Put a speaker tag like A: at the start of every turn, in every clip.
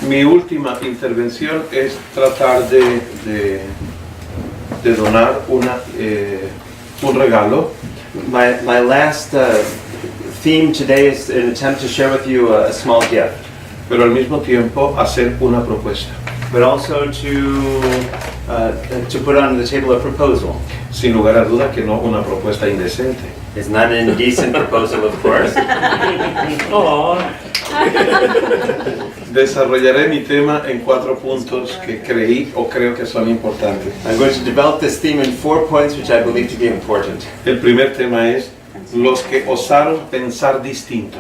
A: Mi última intervención es tratar de donar un regalo.
B: My last theme today is an attempt to share with you a small gift,
A: Pero al mismo tiempo hacer una propuesta.
B: but also to put on the table a proposal.
A: Sin lugar a duda que no una propuesta indecente.
B: It's not an indecent proposal, of course.
A: Desarrollaré mi tema en 4 puntos que creí o creo que son importantes.
B: I'm going to develop this theme in 4 points which I believe to be important.
A: El primer tema es los que osaron pensar distinto.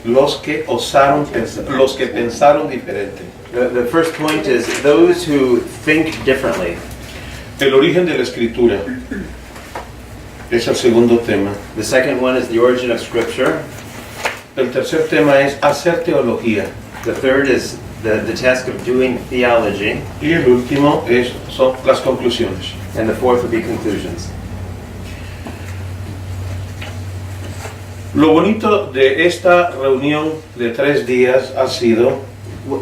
A: Los que pensaron diferente.
B: The first point is those who think differently.
A: El origen de la escritura es el segundo tema.
B: The second one is the origin of Scripture.
A: El tercer tema es hacer teología.
B: The third is the task of doing theology.
A: Y el último son las conclusiones.
B: And the fourth would be conclusions.
A: Lo bonito de esta reunión de 3 días ha sido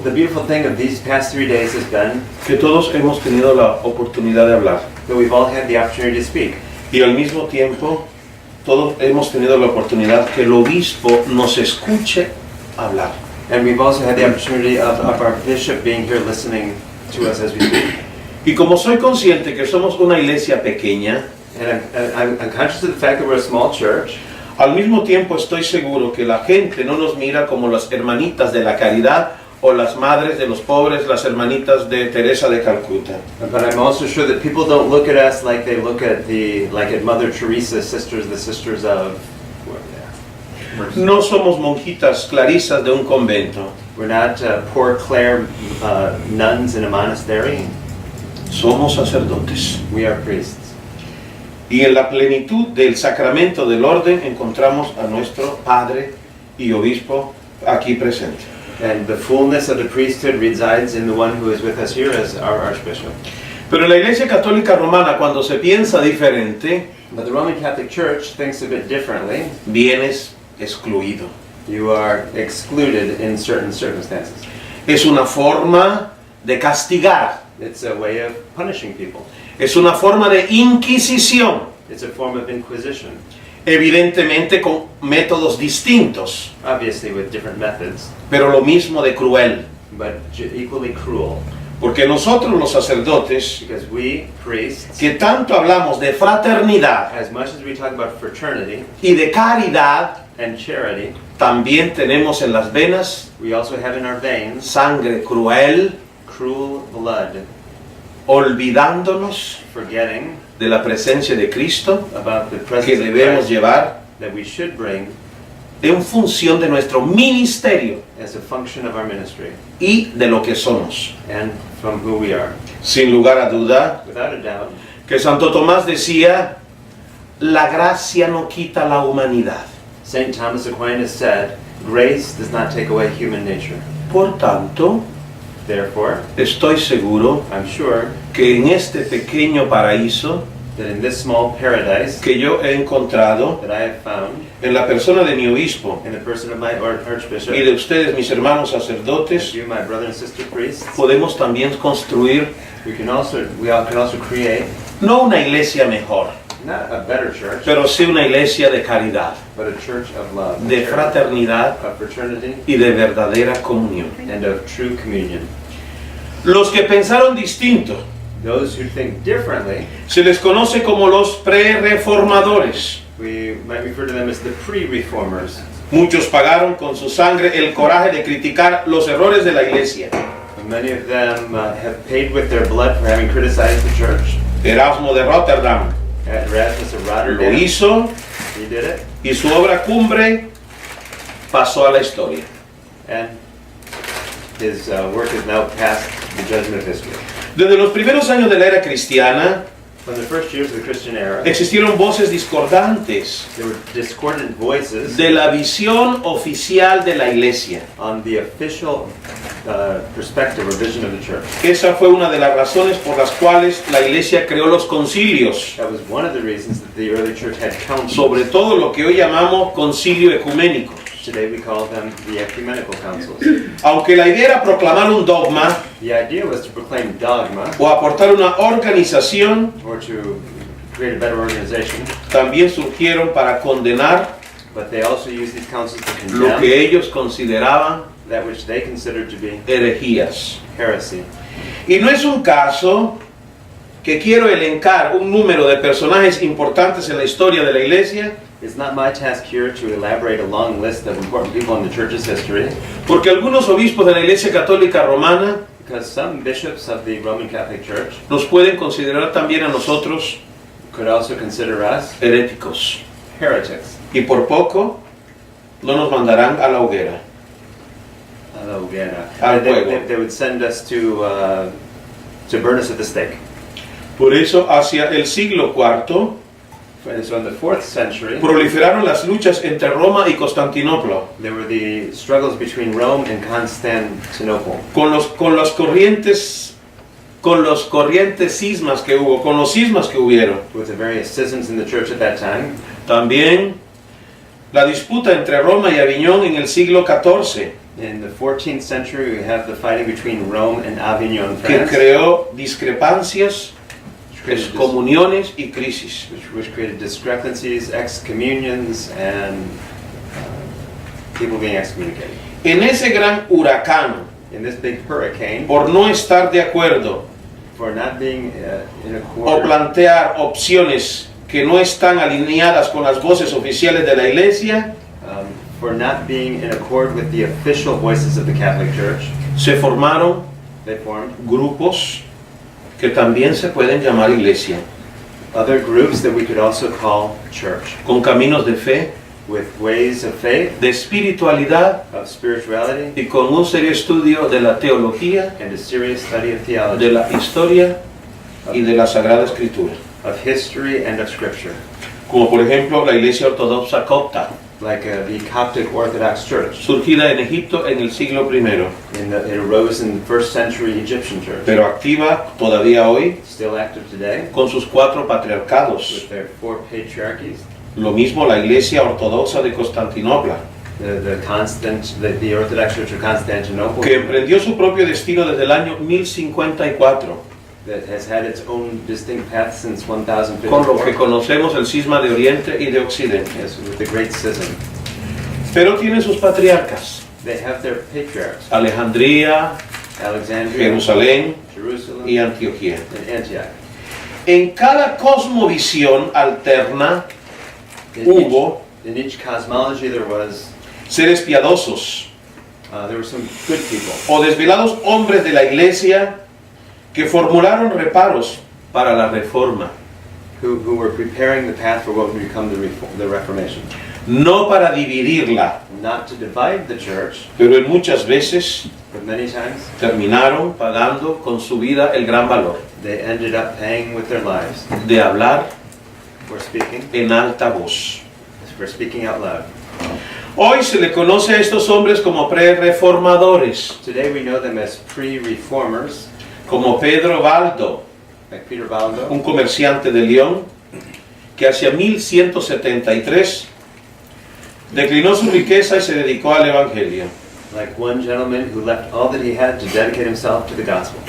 B: The beautiful thing of these past 3 days has been
A: que todos hemos tenido la oportunidad de hablar.
B: that we've all had the opportunity to speak.
A: Y al mismo tiempo, todos hemos tenido la oportunidad que el obispo nos escuche hablar.
B: And we've also had the opportunity of our bishop being here listening to us as we speak.
A: Y como soy consciente que somos una iglesia pequeña,
B: And I'm conscious of the fact that we're a small church.
A: al mismo tiempo estoy seguro que la gente no nos mira como las hermanitas de la caridad o las madres de los pobres, las hermanitas de Teresa de Calcuta.
B: But I'm also sure that people don't look at us like they look at at Mother Teresa, the sisters of.
A: No somos monjitas clarisas de un convento,
B: We're not poor Clare nuns in a monastery.
A: somos sacerdotes.
B: We are priests.
A: Y en la plenitud del sacramento del orden encontramos a nuestro Padre y Obispo aquí presente.
B: And the fullness of the priesthood resides in the one who is with us here as our Archbishop.
A: Pero en la Iglesia Católica Romana, cuando se piensa diferente,
B: But the Roman Catholic Church thinks a bit differently.
A: vienes excluido.
B: You are excluded in certain circumstances.
A: Es una forma de castigar,
B: It's a way of punishing people.
A: es una forma de inquisición,
B: It's a form of inquisition,
A: evidentemente con métodos distintos,
B: obviously with different methods,
A: pero lo mismo de cruel.
B: but equally cruel.
A: Porque nosotros los sacerdotes,
B: Because we, priests,
A: que tanto hablamos de fraternidad
B: as much as we talk about fraternity
A: y de caridad,
B: and charity,
A: también tenemos en las venas
B: we also have in our veins
A: sangre cruel,
B: cruel blood,
A: olvidándonos
B: forgetting
A: de la presencia de Cristo
B: about the
A: que
B: presence of
A: debemos
B: Christ
A: llevar
B: that we should bring
A: en función de nuestro ministerio
B: as a function of our ministry
A: y de lo que somos.
B: and from who we are.
A: Sin lugar a duda,
B: Without a doubt,
A: que Santo Tomás decía, la gracia no quita la humanidad.
B: St. Thomas Aquinas said, grace does not take away human nature.
A: Por tanto,
B: Therefore,
A: estoy seguro
B: I'm sure
A: que en este pequeño paraíso
B: that in this small paradise
A: que yo he encontrado
B: that I have found
A: en la persona de mi obispo
B: in the person of my Archbishop,
A: y de ustedes, mis hermanos
B: as
A: sacerdotes,
B: you, my brother and sister priests,
A: podemos también construir
B: we all can also create
A: no una iglesia mejor,
B: not a better church,
A: pero sí una iglesia de caridad,
B: but a church of love,
A: de fraternidad
B: of fraternity,
A: y de verdadera comunión.
B: and of true communion.
A: Los que pensaron distinto
B: Those who think differently,
A: se les conoce como los pre-reformadores.
B: we might refer to them as the pre-reformers.
A: Muchos pagaron con su sangre el coraje de criticar los errores de la iglesia.
B: Many of them have paid with their blood for having criticized the church.
A: Erasmo de Rotterdam
B: Erasmus of
A: lo
B: Rotterdam,
A: hizo
B: he did it,
A: y su obra cumbre pasó a la historia.
B: and his work is now past the judgment of history.
A: Desde los primeros años de la era cristiana
B: From the first years of the Christian era,
A: existieron voces discordantes
B: there were discordant voices
A: de la visión oficial de la iglesia.
B: on the official perspective or vision of the church.
A: Esa fue una de las razones por las cuales la iglesia creó los concilios,
B: That was one of the reasons that the early church had councils,
A: sobre todo lo que hoy llamamos concilio ecuménico.
B: Today we call them the ecumenical councils.
A: Aunque la idea era proclamar un dogma
B: The idea was to proclaim dogma
A: o aportar una organización,
B: or to create a better organization,
A: también surgieron para condenar
B: but they also used these councils to
A: lo
B: condemn
A: que ellos consideraban
B: that which they considered to be
A: herejías.
B: heresy.
A: Y no es un caso que quiero elencar un número de personajes importantes en la historia de la iglesia,
B: It's not my task here to elaborate a long list of important people in the church's history,
A: porque algunos obispos de la Iglesia Católica Romana
B: because some bishops of the Roman Catholic Church
A: nos pueden considerar también a nosotros
B: could also consider us
A: heréticos.
B: heretics.
A: Y por poco no nos mandarán a la hoguera. Al fuego.
B: They would send us to burn us at the stake.
A: Por eso, hacia el siglo IV,
B: And so in the 4th century,
A: proliferaron las luchas entre Roma y Constantinopla,
B: there were the struggles between Rome and Constantinople.
A: con los cismas que hubo, con los cismas que hubieron.
B: With the various schisms in the church at that time.
A: También la disputa entre Roma y Aviñón en el siglo XIV,
B: In the 14th century, we have the fighting between Rome and Avignon,
A: que
B: France,
A: creó discrepancias,
B: which created,
A: excomuniones y crisis.
B: which created discrepancies, excommunions, and people being excommunicated.
A: En ese gran huracán,
B: In this big hurricane,
A: por no estar de acuerdo
B: for not being in
A: o
B: accord,
A: plantear opciones que no están alineadas con las voces oficiales de la Iglesia,
B: for not being in accord with the official voices of the Catholic Church,
A: se formaron
B: they formed
A: grupos que también se pueden llamar iglesia,
B: other groups that we could also call church,
A: con caminos de fe,
B: with ways of faith,
A: de espiritualidad
B: of spirituality,
A: y con un serio estudio de la teología,
B: and a serious study of theology,
A: de la historia y de la Sagrada Escritura.
B: of history and of scripture,
A: Como por ejemplo la Iglesia Ortodoxa Copta,
B: like the Coptic Orthodox Church.
A: surgida en Egipto en el siglo I,
B: It arose in the 1st century Egyptian church,
A: pero activa todavía hoy
B: still active today,
A: con sus 4 patriarcados.
B: with their 4 patriarchies.
A: Lo mismo la Iglesia Ortodoxa de Constantinopla,
B: The Orthodox Church of Constantinople,
A: que emprendió su propio destino desde el año 1054,
B: that has had its own distinct path since
A: con lo que
B: 1054,
A: conocemos el cisma de Oriente y de Occidente.
B: yes, with the Great Schism.
A: Pero tiene sus patriarcas,
B: They have their patriarchs,
A: Alejandría,
B: Alexandria,
A: Jerusalén
B: Jerusalem,
A: y Antioquía.
B: and Antioch.
A: En cada cosmovisión alterna hubo
B: In each cosmology there
A: seres piadosos
B: were some good people,
A: o desvelados hombres de la Iglesia que formularon reparos para la reforma,
B: who were preparing the path for what would become the Reformation.
A: no para dividirla,
B: Not to divide the church,
A: pero en muchas veces
B: but many times
A: terminaron pagando con su vida el gran valor
B: they ended up paying with their lives
A: de hablar
B: for speaking
A: en alta voz.
B: out loud.
A: Hoy se le conoce a estos hombres como pre-reformadores,
B: Today we know them as pre-reformers,
A: como Pedro Baldo,
B: like Peter Baldo,
A: un comerciante de León, que hacia 1173 declinó su riqueza y se dedicó al Evangelio.
B: like one gentleman who left all that he had to dedicate himself to the gospel.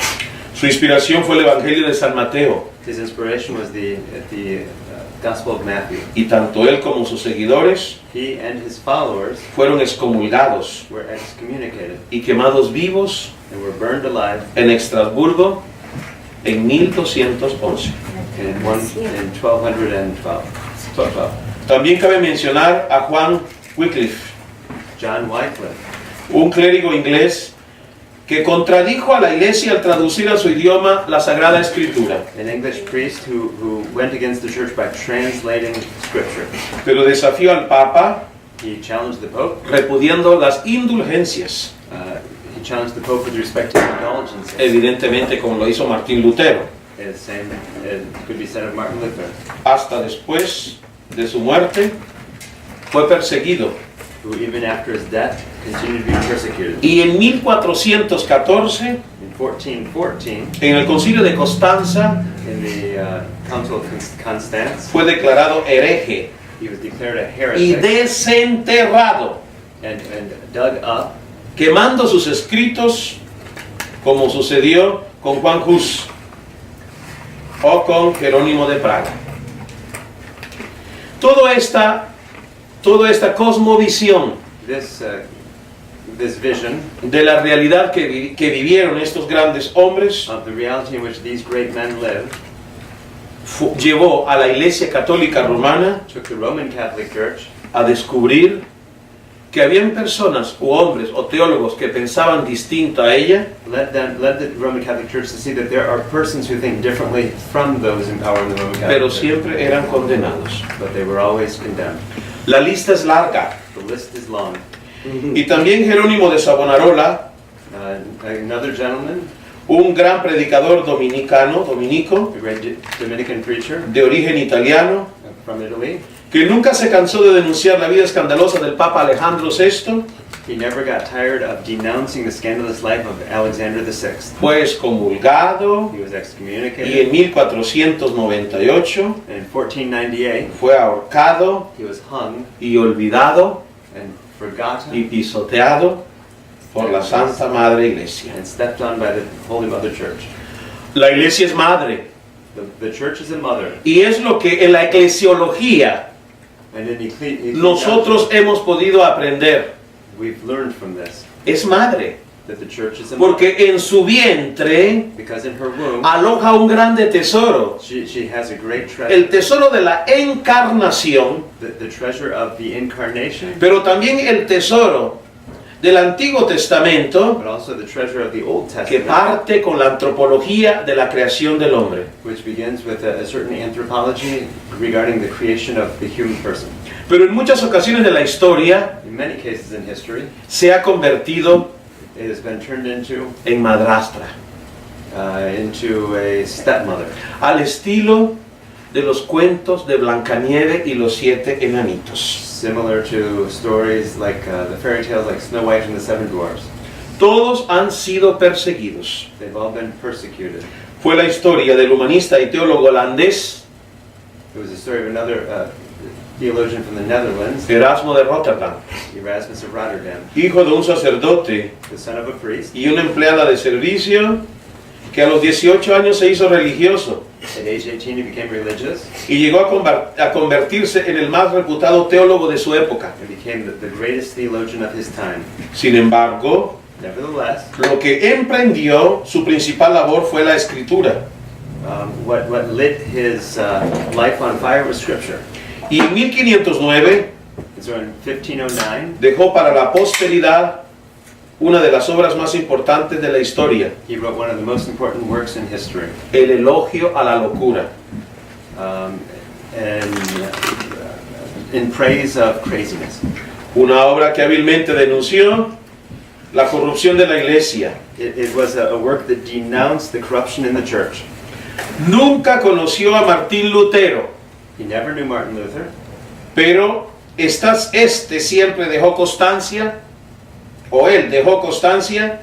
A: Su inspiración fue el Evangelio de San Mateo,
B: His inspiration was the Gospel of Matthew.
A: y tanto él como sus seguidores
B: He and his followers
A: fueron excomulgados
B: were excommunicated
A: y quemados vivos
B: and were burned alive
A: en Estrasburgo en 1211.
B: in 1212.
A: También cabe mencionar a Juan Wycliffe,
B: John Wycliffe,
A: un clérigo inglés que contradijo a la iglesia al traducir a su idioma la Sagrada Escritura,
B: an English priest who went against the church by translating scripture.
A: pero desafió al Papa
B: He challenged the Pope.
A: repudiando las indulgencias,
B: He challenged the Pope with respect to indulgences.
A: evidentemente como lo hizo Martín Lutero,
B: The same could be said of Martin Luther,
A: hasta después de su muerte fue perseguido,
B: who even after his death continued to be persecuted.
A: y en 1414
B: In 1414,
A: en el concilio de Constanza
B: in the Council of Constance,
A: fue declarado hereje
B: he was declared a
A: y
B: heretic
A: desenterrado.
B: and dug up,
A: quemando sus escritos, como sucedió con Juan Hus o con Jerónimo de Praga. Toda esta cosmovisión
B: this vision
A: de la realidad que vivieron estos grandes hombres
B: of the reality in which these great men lived
A: llevó a la Iglesia Católica Romana
B: took the Roman Catholic Church
A: a descubrir que habían personas o hombres o teólogos que pensaban distinto a ella,
B: led the Roman Catholic Church to see that there are persons who think differently from those in power in the Roman Catholic
A: pero
B: Church,
A: siempre eran condenados.
B: but they were always condemned.
A: La lista es larga.
B: The list is long.
A: Y también Jerónimo de Savonarola,
B: Another gentleman,
A: un gran predicador dominico,
B: a great Dominican preacher
A: de origen italiano,
B: from Italy,
A: que nunca se cansó de denunciar la vida escandalosa del Papa Alejandro VI,
B: he never got tired of denouncing the scandalous life of Alexander VI.
A: fue excomulgado
B: He was
A: y
B: excommunicated,
A: en 1498
B: and in 1498
A: fue ahorcado
B: he was hung
A: y olvidado
B: and forgotten
A: y pisoteado por la Santa Madre Iglesia.
B: and stepped on by the Holy Mother Church.
A: La Iglesia es madre
B: The church is a mother,
A: y es lo que en la eclesiología
B: and in
A: nosotros hemos podido aprender.
B: we've learned from this
A: Es madre
B: that the church is a mother
A: porque en su vientre
B: because in her womb
A: aloja un grande tesoro,
B: she has a great treasure,
A: el tesoro de la encarnación,
B: the treasure of the incarnation,
A: pero también el tesoro del Antiguo Testamento
B: but also the treasure of the Old
A: que
B: Testament,
A: parte con la antropología de la creación del hombre.
B: which begins with a certain anthropology regarding the creation of the human person.
A: Pero en muchas ocasiones de la historia
B: In many cases in history,
A: se ha convertido
B: it has been turned into
A: en madrastra,
B: a stepmother,
A: al estilo de los cuentos de Blancanieves y los 7 enanitos.
B: similar to stories like the fairy tales like Snow White and the Seven Dwarfs.
A: Todos han sido perseguidos.
B: They've all been persecuted.
A: Fue la historia del humanista y teólogo holandés
B: It was the story of another theologian from the Netherlands,
A: Erasmo de Rotterdam,
B: Erasmus of Rotterdam,
A: hijo de un sacerdote
B: the son of a priest.
A: y una empleada de servicio que a los 18 años se hizo religioso
B: At age 18 he became religious
A: y llegó a convertirse en el más reputado teólogo de su época.
B: and became the greatest theologian of his time.
A: Sin embargo,
B: Nevertheless,
A: lo que emprendió, su principal labor fue la escritura.
B: what lit his life on fire was Scripture.
A: Y en 1509
B: And so in 1509,
A: dejó para la posteridad una de las obras más importantes de la historia,
B: he wrote one of the most important works in history,
A: El elogio a la locura.
B: in praise of craziness.
A: Una obra que hábilmente denunció la corrupción de la iglesia.
B: It was a work that denounced the corruption in the church.
A: Nunca conoció a Martín Lutero,
B: He never knew Martin Luther,
A: pero este siempre dejó constancia, o él dejó constancia,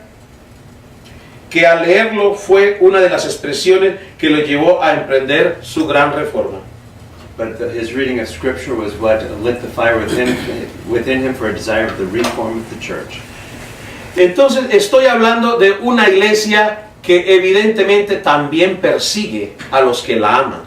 A: que al leerlo fue una de las expresiones que lo llevó a emprender su gran reforma.
B: but his reading of Scripture was what lit the fire within him for a desire of the reform of the church.
A: Entonces estoy hablando de una iglesia que evidentemente también persigue a los que la aman.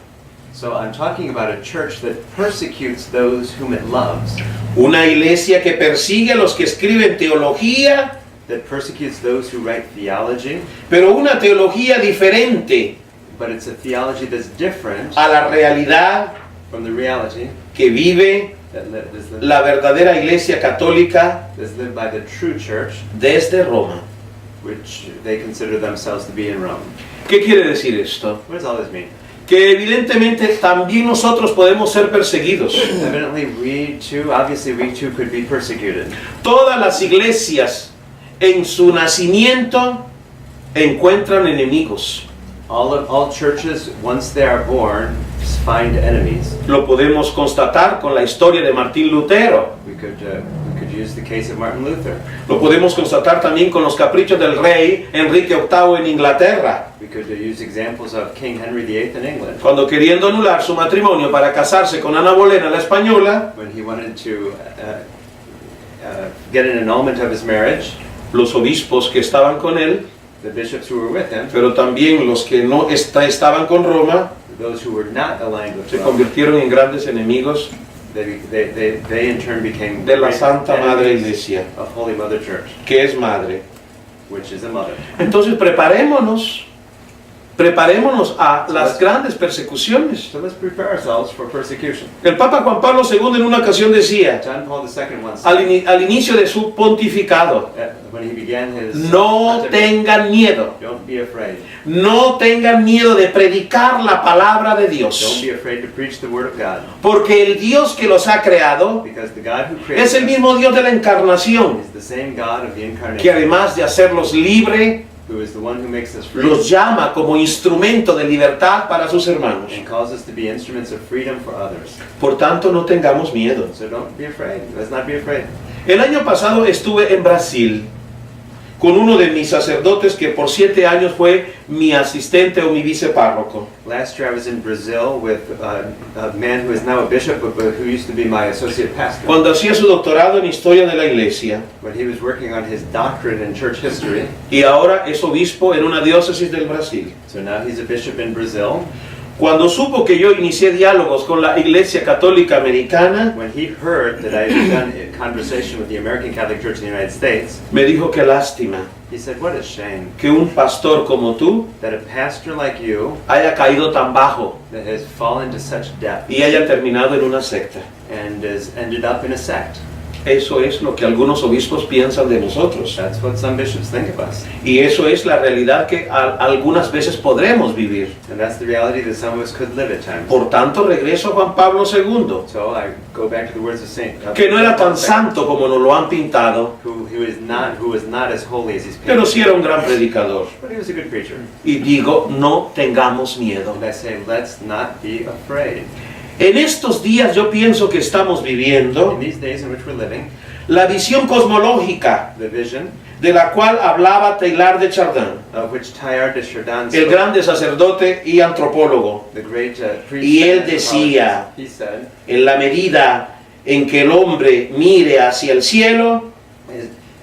B: So I'm talking about a church that persecutes those whom it loves,
A: Una iglesia que persigue a los que escriben teología,
B: that persecutes those who write theology,
A: pero una teología diferente
B: but it's a theology that's different
A: a la realidad
B: from the reality
A: que vive
B: that's
A: la verdadera iglesia católica
B: lived by the true church,
A: desde Roma.
B: which they consider themselves to be in Rome.
A: ¿Qué quiere decir esto?
B: What does all this mean?
A: Que evidentemente también nosotros podemos ser perseguidos.
B: Evidently, obviously we too could be persecuted.
A: Todas las iglesias en su nacimiento encuentran enemigos.
B: All churches, once they are born, find enemies.
A: Lo podemos constatar con la historia de Martín Lutero.
B: We could use the case of Martin Luther.
A: Lo podemos constatar también con los caprichos del rey Enrique VIII en Inglaterra,
B: We could use examples of King Henry VIII in England,
A: cuando queriendo anular su matrimonio para casarse con Ana Bolena la española,
B: when he wanted to get an annulment of his marriage.
A: los obispos que estaban con él,
B: The bishops who were with him,
A: pero también los que no estaban con Roma,
B: those who were not aligned with
A: se
B: Rome,
A: convirtieron en grandes enemigos
B: they in turn became
A: de la
B: great
A: Santa Madre
B: enemies
A: Iglesia,
B: of Holy Mother Church,
A: que es madre.
B: which is a mother.
A: Entonces preparémonos a las grandes persecuciones.
B: So let's prepare ourselves for persecution.
A: El Papa Juan Pablo II en una ocasión decía,
B: John Paul II once
A: al inicio de su pontificado,
B: when he began his
A: no
B: pontificate,
A: tengan miedo,
B: don't be afraid.
A: no tengan miedo de predicar la palabra de
B: Don't
A: Dios,
B: be afraid to preach the word of God,
A: porque el Dios que los ha creado
B: because the God who created
A: es el mismo Dios de la encarnación,
B: is the same God of the
A: que
B: incarnation,
A: además de hacerlos libre,
B: who is the one who makes us free
A: los llama como instrumento de libertad para sus hermanos.
B: and calls us to be instruments of freedom for others.
A: Por tanto, no tengamos miedo.
B: So don't be afraid. Let's not be afraid.
A: El año pasado estuve en Brasil con uno de mis sacerdotes que por 7 años fue mi asistente o mi vicepárroco.
B: Last year I was in Brazil with a man who is now a bishop, but who used to be my associate pastor.
A: Cuando hacía su doctorado en historia de la iglesia
B: When he was working on his doctorate in church history,
A: y ahora es obispo en una diócesis del Brasil.
B: so now he's a bishop in Brazil.
A: Cuando supo que yo inicié diálogos con la Iglesia Católica Americana,
B: When he heard that I had done a conversation with the American Catholic Church in the United States,
A: me dijo que lástima
B: he said, "What a shame
A: que un pastor como tú
B: that a pastor like you
A: haya caído tan bajo
B: that has fallen to such depth
A: y haya terminado en una secta.
B: and has ended up in a sect."
A: Eso es lo que algunos obispos piensan de nosotros.
B: That's what some bishops think of us.
A: Y eso es la realidad que algunas veces podremos vivir.
B: And that's the reality that some of us could live at times.
A: Por tanto, regreso a Juan Pablo II,
B: So I go back to the words of Saint,
A: que no era tan santo como nos lo han pintado,
B: who was not as holy as he's
A: pero
B: painted.
A: sí era un gran predicador.
B: But he was a good preacher.
A: Y digo, no tengamos miedo.
B: And I say, let's not be afraid.
A: En estos días yo pienso que estamos viviendo
B: In these days in which we're living,
A: la visión cosmológica
B: the vision
A: de la cual hablaba Teilhard de Chardin,
B: of which Teilhard de Chardin
A: el
B: spoke,
A: grande sacerdote y antropólogo.
B: the great priest,
A: Y él
B: and
A: decía,
B: anthropologist, he said,
A: En la medida en que el hombre mire hacia el cielo,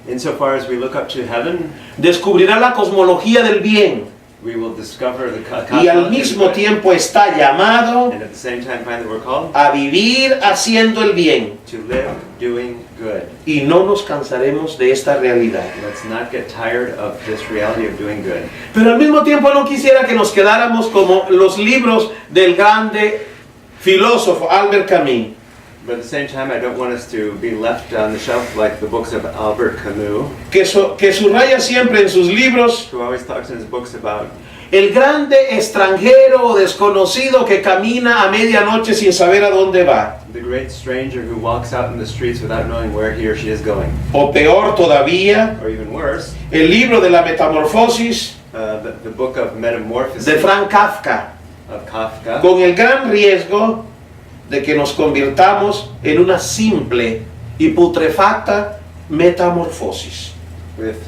B: insofar as we look up to heaven,
A: descubrirá la cosmología del bien
B: we will discover the
A: y al
B: cosmology
A: mismo
B: of good,
A: tiempo está llamado
B: and at the same time find that we're called
A: a vivir haciendo el bien.
B: to live doing good.
A: Y no nos cansaremos de esta realidad.
B: Let's not get tired of this reality of doing good.
A: Pero al mismo tiempo no quisiera que nos quedáramos como los libros del grande filósofo Albert Camus,
B: But at the same time, I don't want us to be left on the shelf like the books of Albert Camus,
A: que subraya siempre en sus libros
B: who always talks in his books about
A: el grande extranjero o desconocido que camina a medianoche sin saber a dónde va.
B: the great stranger who walks out in the streets without knowing where he or she is going.
A: O peor todavía,
B: Or even worse,
A: el libro de la Metamorfosis
B: the book of Metamorphosis
A: de Frank Kafka,
B: of Kafka,
A: con el gran riesgo de que nos convirtamos en una simple y putrefacta metamorfosis.
B: with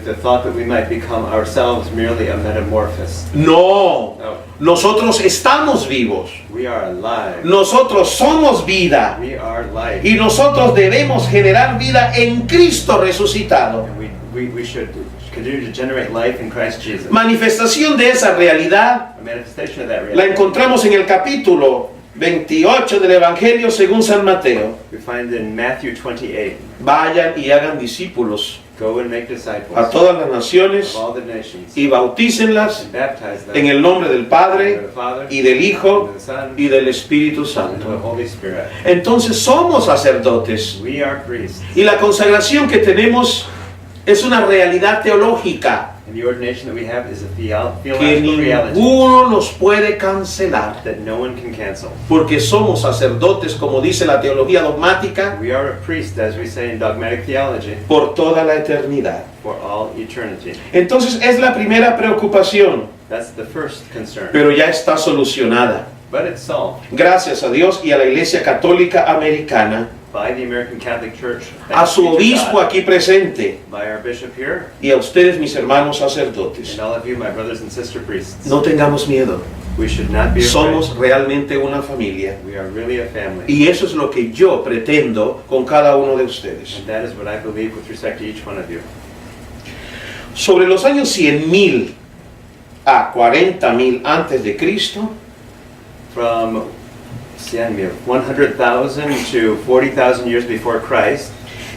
B: the thought that we might become ourselves merely a metamorphosis.
A: No,
B: No,
A: nosotros estamos vivos,
B: we are alive.
A: nosotros somos vida
B: We are life.
A: y nosotros debemos generar vida en Cristo resucitado.
B: And we should continue to generate life in Christ Jesus.
A: Manifestación de esa realidad
B: A manifestation of that
A: la
B: reality
A: encontramos en el capítulo 28 del Evangelio según San Mateo.
B: we find in Matthew 28.
A: Vayan y hagan discípulos
B: Go and make disciples
A: a todas las naciones
B: of all the nations
A: y bautícenlas
B: and baptize them
A: en el nombre del
B: in the name
A: Padre
B: of the Father
A: y del
B: and
A: Hijo
B: of the Son
A: y del Espíritu
B: and of the
A: Santo.
B: Holy Spirit.
A: Entonces somos sacerdotes
B: We are priests.
A: y la consagración que tenemos es una realidad teológica
B: And the ordination that we have is a
A: que
B: theological reality
A: ninguno nos puede cancelar,
B: that no one can cancel.
A: porque somos sacerdotes, como dice la teología dogmática,
B: We are a priest, as we say in dogmatic theology,
A: por toda la eternidad.
B: for all eternity.
A: Entonces es la primera preocupación,
B: That's the first concern.
A: pero ya está solucionada.
B: But it's solved.
A: Gracias a Dios y a la Iglesia Católica Americana,
B: by the American Catholic Church,
A: a su obispo aquí presente
B: by our bishop here,
A: y a ustedes, mis hermanos sacerdotes.
B: and all of you, my brothers and sister priests.
A: No tengamos miedo.
B: We should not be afraid.
A: Somos realmente una familia.
B: We are really a family.
A: Y eso es lo que yo pretendo con cada uno de ustedes.
B: And that is what I believe with respect to each one of you.
A: Sobre los años 100,000 a 40,000 antes de Cristo,
B: From 100,000 to 40,000 years before Christ,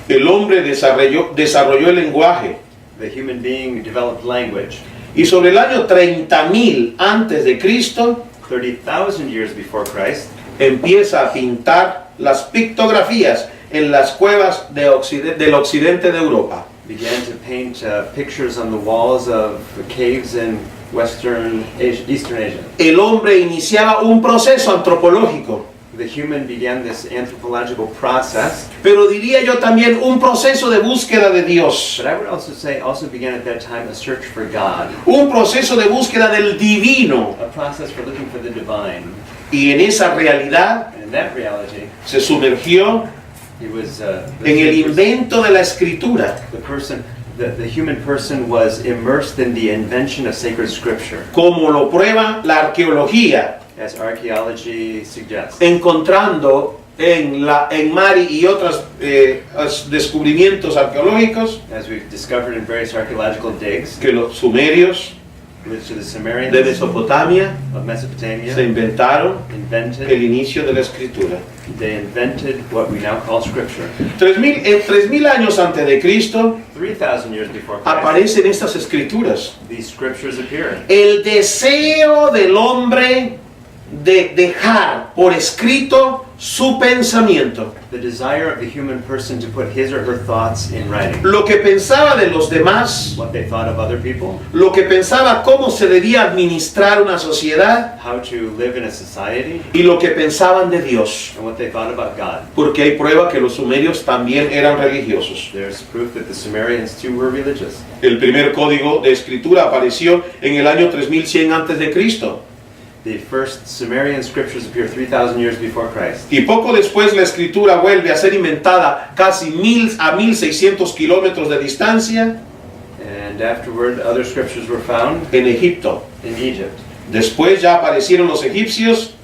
A: el hombre desarrolló el lenguaje.
B: the human being developed language.
A: Y sobre el año 30,000 antes de Cristo,
B: 30,000 years before Christ,
A: empieza a pintar las pictografías en las cuevas del occidente de Europa.
B: began to paint pictures on the walls of caves in Eastern Asia.
A: El hombre iniciaba un proceso antropológico,
B: The human began this anthropological process,
A: pero diría yo también un proceso de búsqueda de Dios,
B: but I would also say also began at that time a search for God,
A: un proceso de búsqueda del divino.
B: a process for looking for the divine.
A: Y en esa realidad
B: And in that reality,
A: se sumergió
B: he was
A: en el invento de la escritura,
B: the human person was immersed in the invention of sacred scripture,
A: como lo prueba la arqueología,
B: as archaeology suggests.
A: encontrando en Mari y otros descubrimientos arqueológicos
B: As we've discovered in various archaeological digs,
A: que los sumerios
B: which the Sumerians
A: de Mesopotamia
B: of Mesopotamia
A: se inventaron
B: invented,
A: el inicio de la escritura.
B: they invented what we now call scripture.
A: 3,000 años antes de Cristo
B: 3,000 years before Christ,
A: aparecen estas escrituras.
B: these scriptures appear.
A: El deseo del hombre de dejar por escrito su pensamiento,
B: The desire of the human person to put his or her thoughts in writing.
A: lo que pensaba de los demás,
B: What they thought of other people,
A: lo que pensaba cómo se debía administrar una sociedad
B: how to live in a society,
A: y lo que pensaban de Dios,
B: and what they thought about God.
A: porque hay prueba que los sumerios también eran religiosos.
B: There's proof that the Sumerians too were religious.
A: El primer código de escritura apareció en el año 3100 antes de Cristo.
B: The first Sumerian scriptures appear 3,000 years before Christ.
A: Y poco después la escritura vuelve a ser inventada casi 1,600 kilómetros de distancia
B: And afterward, other scriptures were found
A: en Egipto.
B: in Egypt.
A: Después ya aparecieron los egipcios,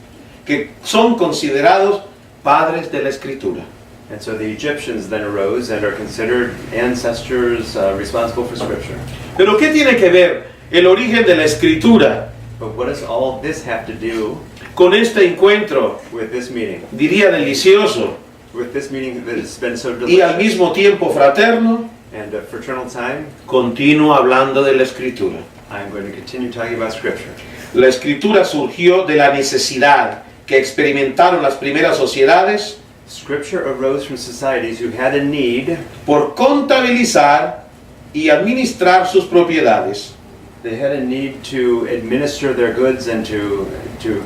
A: que son considerados padres de la escritura.
B: And so the Egyptians then arose and are considered ancestors responsible for scripture.
A: Pero ¿qué tiene que ver el origen de la escritura
B: But what does all this have to do
A: con este encuentro,
B: with this meeting?
A: diría delicioso,
B: With this meeting that has been so
A: y al
B: delicious
A: mismo tiempo fraterno,
B: and a fraternal time?
A: continuo hablando de la escritura?
B: I'm going to continue talking about scripture.
A: La escritura surgió de la necesidad que experimentaron las primeras sociedades
B: Scripture arose from societies who had a need.
A: por contabilizar y administrar sus propiedades.
B: They had a need to administer their goods and to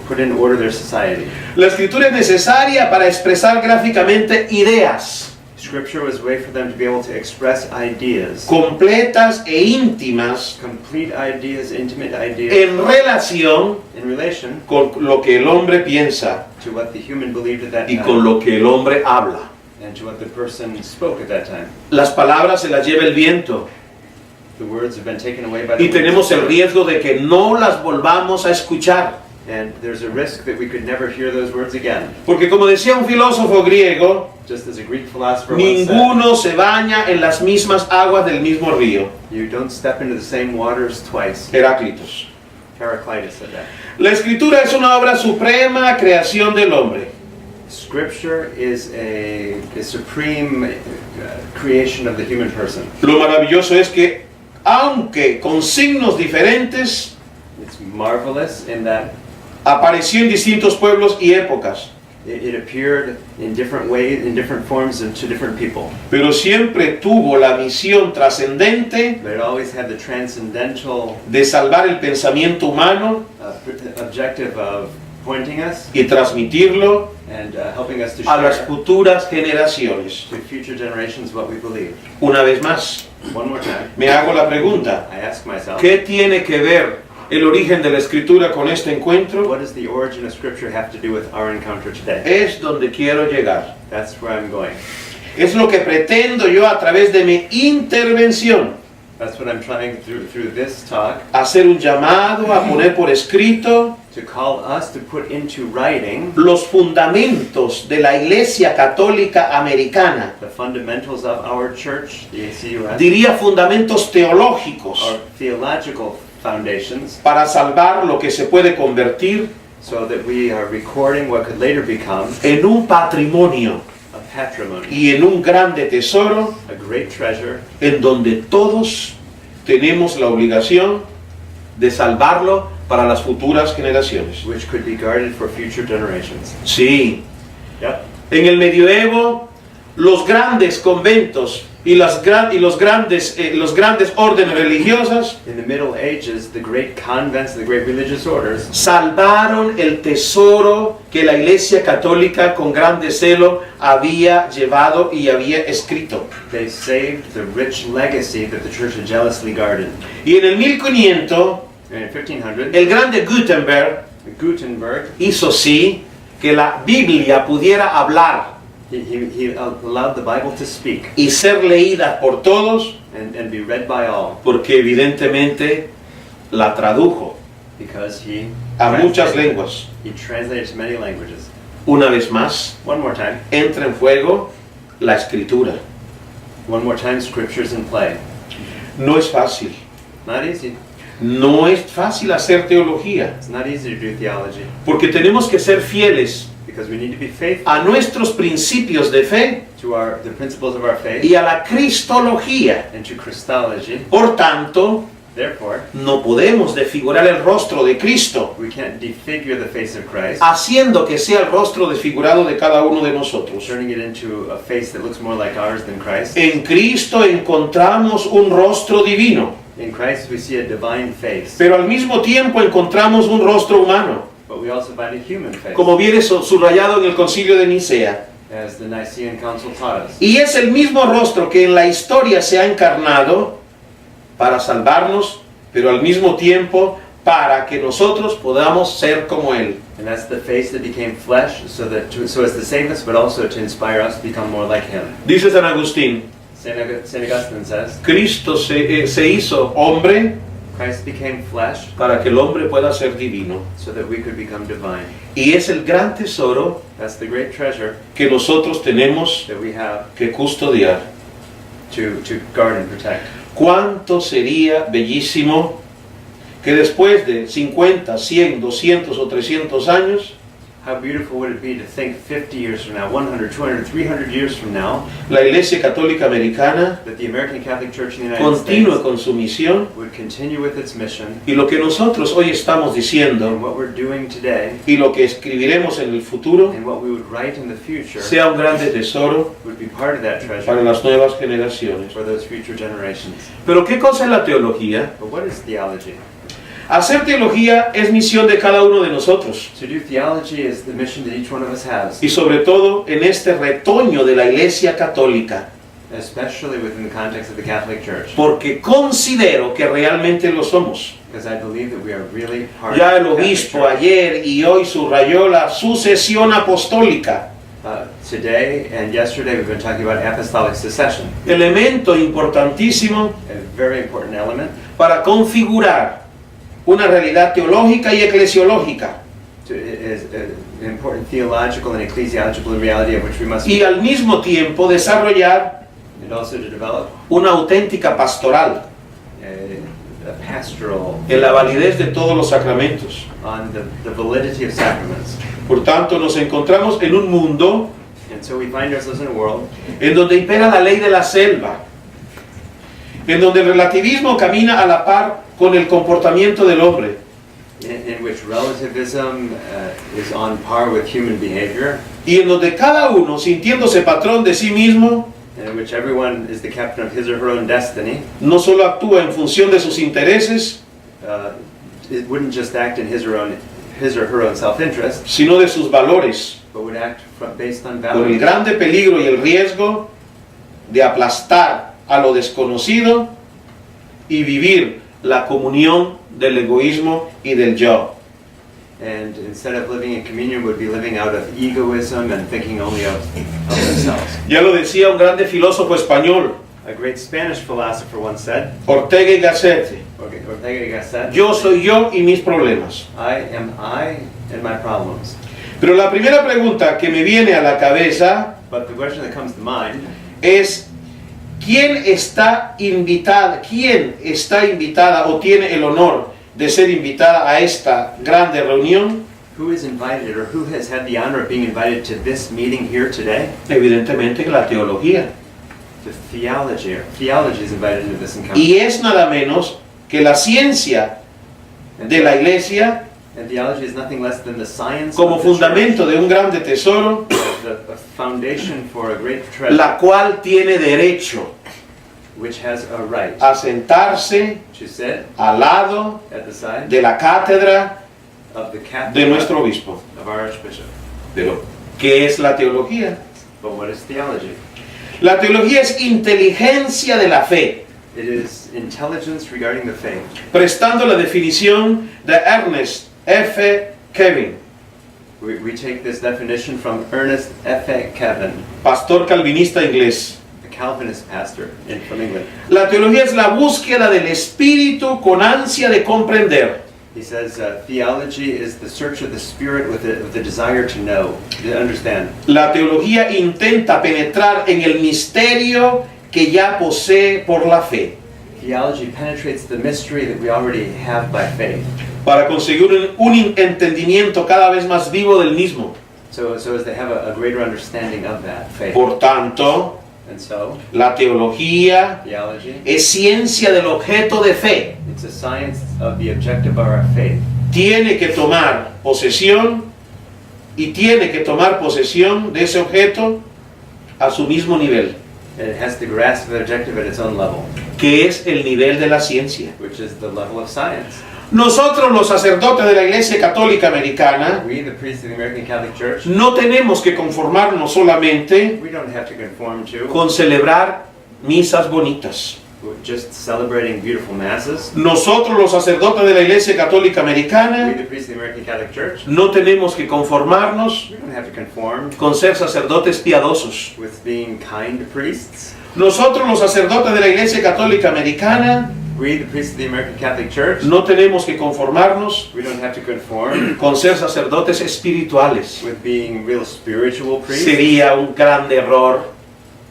B: put in order their society.
A: La escritura es necesaria para expresar gráficamente ideas
B: Scripture was a way for them to be able to express ideas,
A: completas e íntimas
B: complete ideas, intimate ideas,
A: en relación
B: in relation
A: con lo que el hombre piensa
B: to what the human believed at that
A: y con
B: time
A: lo que el hombre habla.
B: and to what the person spoke at that time.
A: Las palabras se las lleva el viento
B: The words have been taken away by the
A: y
B: wind.
A: tenemos el riesgo de que no las volvamos a escuchar.
B: And there's a risk that we could never hear those words again.
A: Porque como decía un filósofo griego,
B: Just as a Greek philosopher once said,
A: ninguno se baña en las mismas aguas del mismo río.
B: you don't step into the same waters twice.
A: Heráclitos.
B: Heraclitus said that.
A: La escritura es una obra suprema creación del hombre.
B: Scripture is a supreme creation of the human person.
A: Lo maravilloso es que, aunque con signos diferentes,
B: It's marvelous in that
A: apareció en distintos pueblos y épocas,
B: it appeared in different ways, in different forms, and to different people.
A: pero siempre tuvo la misión trascendente
B: But it always had the transcendental
A: de salvar el pensamiento humano
B: objective of pointing us
A: y transmitirlo
B: and helping us to
A: a las
B: share
A: futuras generaciones.
B: to future generations what we believe.
A: Una vez más,
B: One more time,
A: me hago la pregunta,
B: I ask myself,
A: ¿qué tiene que ver el origen de la escritura con este encuentro?
B: What does the origin of Scripture have to do with our encounter today?
A: Es donde quiero llegar.
B: That's where I'm going.
A: Es lo que pretendo yo a través de mi intervención.
B: That's what I'm trying through this talk,
A: Hacer un llamado a poner por escrito
B: to call us to put into writing
A: los fundamentos de la Iglesia Católica Americana.
B: the fundamentals of our church, the ACUS,
A: Diría fundamentos teológicos
B: our theological foundations,
A: para salvar lo que se puede convertir
B: so that we are recording what could later become
A: en un patrimonio
B: a patrimony,
A: y en un grande tesoro
B: a great treasure,
A: en donde todos tenemos la obligación de salvarlo para las futuras generaciones.
B: which could be guarded for future generations.
A: Sí,
B: Yep.
A: en el medioevo los grandes conventos y los grandes órdenes religiosas
B: In the Middle Ages, the great convents, the great religious orders,
A: salvaron el tesoro que la Iglesia Católica con grande celo había llevado y había escrito.
B: they saved the rich legacy that the church had jealously guarded.
A: Y en el 1500
B: And in 1500,
A: el grande Gutenberg
B: Gutenberg,
A: hizo sí que la Biblia pudiera hablar
B: he allowed the Bible to speak
A: y ser leída por todos,
B: and be read by all,
A: porque evidentemente la tradujo
B: because he
A: a muchas
B: translated-
A: lenguas.
B: He translated to many languages.
A: Una vez más,
B: One more time.
A: entra en juego la escritura.
B: One more time, Scripture's in play.
A: No es fácil.
B: Not easy.
A: No es fácil hacer teología,
B: It's not easy to do theology,
A: porque tenemos que ser fieles
B: because we need to be faithful
A: a nuestros principios de fe
B: to the principles of our faith
A: y a la cristología.
B: and to Christology.
A: Por tanto,
B: Therefore,
A: no podemos desfigurar el rostro de Cristo,
B: we can't defigure the face of Christ,
A: haciendo que sea el rostro desfigurado de cada uno de nosotros.
B: turning it into a face that looks more like ours than Christ.
A: En Cristo encontramos un rostro divino,
B: In Christ we see a divine face,
A: pero al mismo tiempo encontramos un rostro humano,
B: but we also find a human face,
A: como viene subrayado en el Concilio de Nicea.
B: as the Nicene Council taught us.
A: Y es el mismo rostro que en la historia se ha encarnado para salvarnos, pero al mismo tiempo para que nosotros podamos ser como Él.
B: And that's the face that became flesh, so as to save us, but also to inspire us to become more like Him.
A: Dice San Agustín,
B: Saint Augustine says,
A: Cristo se hizo hombre
B: Christ became flesh
A: para que el hombre pueda ser divino.
B: so that we could become divine.
A: Y es el gran tesoro
B: That's the great treasure
A: que nosotros tenemos
B: that we have
A: que custodiar.
B: to guard and protect.
A: ¿Cuánto sería bellísimo que después de 50, 100, 200 o 300 años
B: How beautiful would it be to think 50 years from now, 100, 200, 300 years from now,
A: la Iglesia Católica Americana
B: that the American Catholic Church in the United
A: continúe
B: States
A: con su misión
B: would continue with its mission,
A: y lo que nosotros hoy estamos
B: and
A: diciendo
B: what we're doing today,
A: y lo que escribiremos en el futuro
B: and what we would write in the future
A: sea un grande tesoro
B: would be part of that
A: para
B: treasure
A: las nuevas generaciones.
B: for those future generations.
A: Pero ¿qué cosa es la teología?
B: But what is theology?
A: Hacer teología es misión de cada uno de nosotros
B: To do theology is the mission that each one of us has,
A: y sobre todo en este retoño de la Iglesia Católica,
B: especially within the context of the Catholic Church,
A: porque considero que realmente lo somos.
B: because I believe that we are really part
A: Ya
B: of
A: el
B: the Catholic
A: obispo
B: Church.
A: ayer y hoy subrayó la sucesión apostólica,
B: Today and yesterday we've been talking about apostolic succession,
A: elemento importantísimo
B: a very important element
A: para configurar una realidad teológica y eclesiológica
B: is an important theological and ecclesiological reality of which we must
A: y al mismo tiempo desarrollar
B: and also to develop
A: una auténtica pastoral
B: a pastoral
A: en la validez de todos los sacramentos.
B: on the validity of sacraments.
A: Por tanto, nos encontramos en un mundo
B: And so we find ourselves in a world
A: en donde impera la ley de la selva, en donde el relativismo camina a la par con el comportamiento del hombre,
B: in which relativism is on par with human behavior,
A: y en donde cada uno, sintiéndose patrón de sí mismo,
B: and in which everyone is the captain of his or her own destiny,
A: no solo actúa en función de sus intereses,
B: it wouldn't just act in his or her own self-interest,
A: sino de sus valores,
B: but would act based on
A: con el
B: values,
A: grande peligro y el riesgo de aplastar a lo desconocido y vivir la comunión del egoísmo y del yo.
B: And instead of living in communion, would be living out of egoism and thinking only of themselves.
A: Ya lo decía un grande filósofo español,
B: A great Spanish philosopher once said,
A: Ortega y Gasset,
B: Ortega y Gasset,
A: yo soy yo y mis problemas.
B: I am I and my problems.
A: Pero la primera pregunta que me viene a la cabeza
B: But the question that comes to mind
A: es, ¿quién está invitada o tiene el honor de ser invitada a esta grande reunión?
B: who is invited or who has had the honor of being invited to this meeting here today?
A: Evidentemente la teología.
B: The theology. Theology is invited into this encounter.
A: Y es nada menos que la ciencia de la iglesia
B: And theology is nothing less than the science
A: como
B: of the
A: fundamento de un grande tesoro,
B: church, the foundation for a great treasure,
A: la cual tiene derecho
B: which has a right
A: a sentarse
B: to sit
A: al lado
B: at the side
A: de la cátedra
B: of the
A: de
B: captain
A: nuestro obispo.
B: of our archbishop.
A: Pero, ¿qué es la teología?
B: But what is theology?
A: La teología es inteligencia de la fe,
B: It is intelligence regarding the faith.
A: prestando la definición de Ernest F. Kevin,
B: We take this definition from Ernest F. Kevin,
A: pastor calvinista inglés.
B: a Calvinist pastor from England.
A: La teología es la búsqueda del espíritu con ansia de comprender.
B: He says theology is the search of the spirit with the desire to know, to understand.
A: La teología intenta penetrar en el misterio que ya posee por la fe,
B: Theology penetrates the mystery that we already have by faith,
A: para conseguir un entendimiento cada vez más vivo del mismo.
B: so as to have a greater understanding of that faith.
A: Por tanto,
B: And so,
A: la teología
B: theology,
A: es ciencia del objeto de fe.
B: it's a science of the objective of our faith.
A: Tiene que tomar posesión de ese objeto a su mismo nivel,
B: And it has to grasp the objective at its own level,
A: que es el nivel de la ciencia.
B: which is the level of science.
A: Nosotros, los sacerdotes de la Iglesia Católica Americana,
B: We, the priests of the American Catholic Church,
A: no tenemos que conformarnos solamente
B: we don't have to conform to
A: con celebrar misas bonitas.
B: just celebrating beautiful masses.
A: Nosotros, los sacerdotes de la Iglesia Católica
B: We,
A: Americana,
B: the priests of the American Catholic Church,
A: no tenemos que conformarnos
B: we don't have to conform
A: con ser sacerdotes piadosos.
B: with being kind priests.
A: Nosotros, los sacerdotes de la Iglesia Católica Americana,
B: We, the priests of the American Catholic Church,
A: no tenemos que conformarnos
B: we don't have to conform
A: con ser sacerdotes espirituales.
B: with being real spiritual priests.
A: Sería un gran error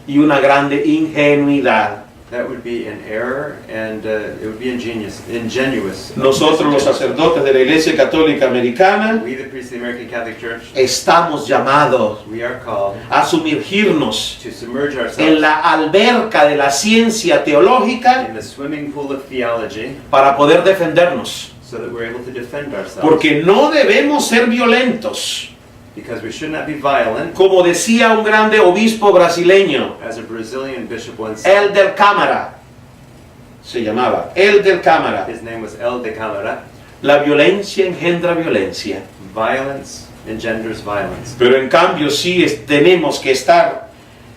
A: y una grande ingenuidad.
B: That would be an error, and it would be ingenuous.
A: Nosotros, los sacerdotes de la Iglesia Católica Americana,
B: We, the priests of the American Catholic Church,
A: estamos llamados
B: we are called
A: a sumergirnos
B: to submerge
A: en
B: ourselves
A: la alberca de la ciencia teológica
B: in the swimming pool of theology
A: para poder defendernos.
B: so that we're able to defend ourselves.
A: Porque no debemos ser violentos.
B: Because we should not be violent,
A: Como decía un grande obispo brasileño,
B: as a Brazilian bishop once said.
A: el del Cámara, se llamaba, el del Cámara.
B: His name was El de Camara.
A: La violencia engendra violencia.
B: Violence engenders violence.
A: Pero en cambio sí tenemos que estar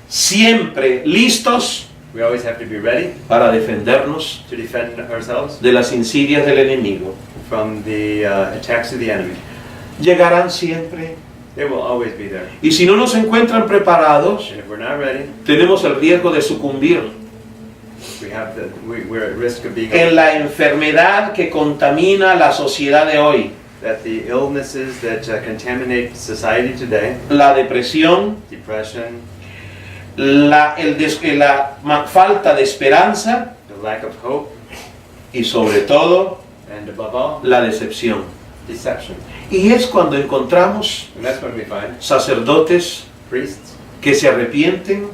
A: siempre listos
B: We always have to be ready
A: para defendernos
B: to defend ourselves
A: de las insidias del enemigo.
B: from the attacks of the enemy.
A: Llegarán siempre.
B: They will always be there.
A: Y si no nos encuentran preparados,
B: And if we're not ready,
A: tenemos el riesgo de sucumbir
B: we're at risk of being
A: en la enfermedad que contamina la sociedad de hoy.
B: that the illnesses that contaminate society today,
A: La depresión,
B: depression,
A: la falta de esperanza
B: the lack of hope,
A: y sobre todo
B: and above all,
A: la decepción.
B: deception.
A: Y es cuando encontramos
B: And that's when we find
A: sacerdotes
B: priests
A: que se arrepienten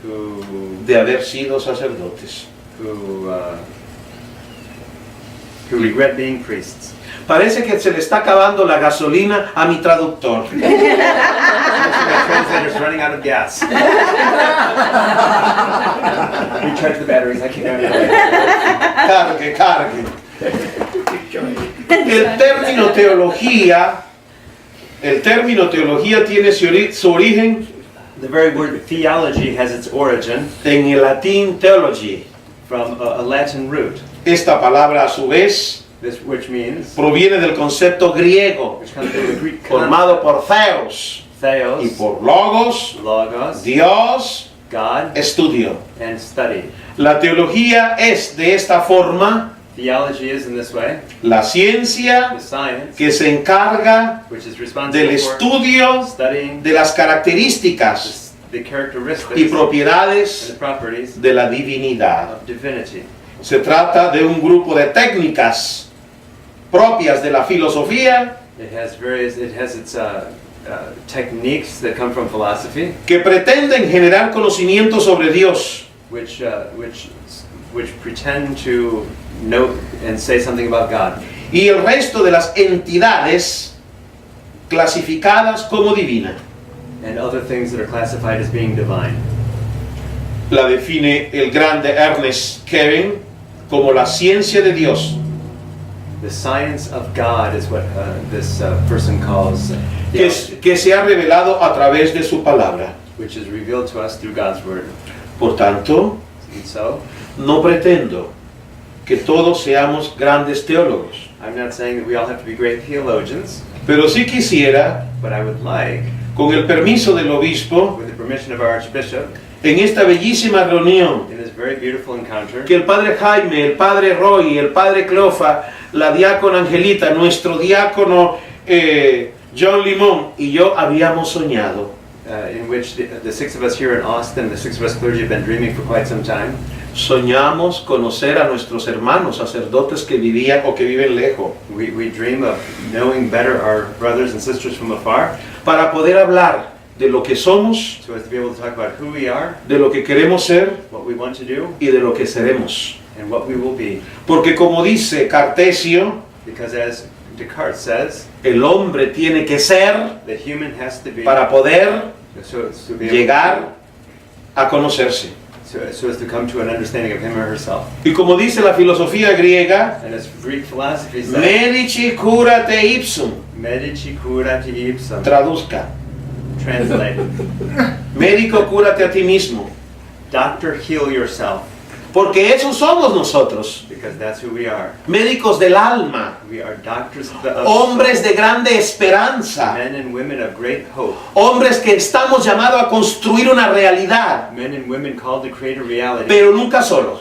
B: who
A: de haber sido sacerdotes.
B: who regret being priests.
A: Parece que se le está acabando la gasolina a mi traductor.
B: My translator's running out of gas. Recharge the batteries. I can't remember.
A: Cargue. El término teología tiene su origen
B: The very word theology has its origin
A: en el latín theology,
B: from a Latin root,
A: Esta palabra a su vez
B: which means,
A: proviene del concepto griego,
B: which comes from the Greek
A: formado por theos y
B: theos,
A: por logos,
B: logos,
A: Dios,
B: God,
A: estudio.
B: and study.
A: La teología es de esta forma
B: Theology is in this way.
A: la ciencia
B: The science,
A: que se encarga
B: which is
A: del
B: responsible for
A: estudio
B: studying
A: de las características
B: the characteristics
A: y
B: and the
A: propiedades
B: properties
A: de la divinidad.
B: of divinity.
A: Se trata de un grupo de técnicas propias de la filosofía
B: It has its techniques that come from philosophy,
A: que pretenden generar conocimiento sobre Dios,
B: which pretend to note and say something about God,
A: y el resto de las entidades clasificadas como divina.
B: and other things that are classified as being divine.
A: La define el grande Ernest Kevin como la ciencia de Dios,
B: The science of God is what this person calls theology,
A: que se ha revelado a través de su palabra.
B: which is revealed to us through God's word.
A: Por tanto,
B: And so,
A: no pretendo que todos seamos grandes teólogos,
B: I'm not saying that we all have to be great theologians,
A: pero sí quisiera,
B: but I would like,
A: con el permiso del obispo,
B: with the permission of our Archbishop,
A: en esta bellísima reunión,
B: in this very beautiful encounter,
A: que el padre Jaime, el padre Roy, el padre Cleofa, la diácona Angelita, nuestro diácono John Limón y yo habíamos soñado.
B: in which the six of us here in Austin, the six of us clergy have been dreaming for quite some time.
A: Soñamos conocer a nuestros hermanos sacerdotes que vivían o que viven lejos,
B: We dream of knowing better our brothers and sisters from afar,
A: para poder hablar de lo que somos,
B: so as to be able to talk about who we are,
A: de lo que queremos ser
B: what we want to do,
A: y de lo que seremos.
B: and what we will be.
A: Porque como dice Cartesio,
B: Because as Descartes says,
A: el hombre tiene que ser
B: the human has to be,
A: para poder
B: so to be able
A: llegar a conocerse.
B: so as to come to an understanding of him or herself.
A: Y como dice la filosofía griega,
B: And as Greek philosophy says,
A: medici curate ipsum,
B: medici curate ipsum,
A: traduzca,
B: translated,
A: médico cúrate a ti mismo,
B: doctor, heal yourself,
A: porque esos somos nosotros,
B: because that's who we are.
A: médicos del alma,
B: We are doctors of the
A: hombres
B: soul,
A: de grande esperanza,
B: men and women of great hope,
A: hombres que estamos llamados a construir una realidad,
B: men and women called to create a reality,
A: pero nunca solos.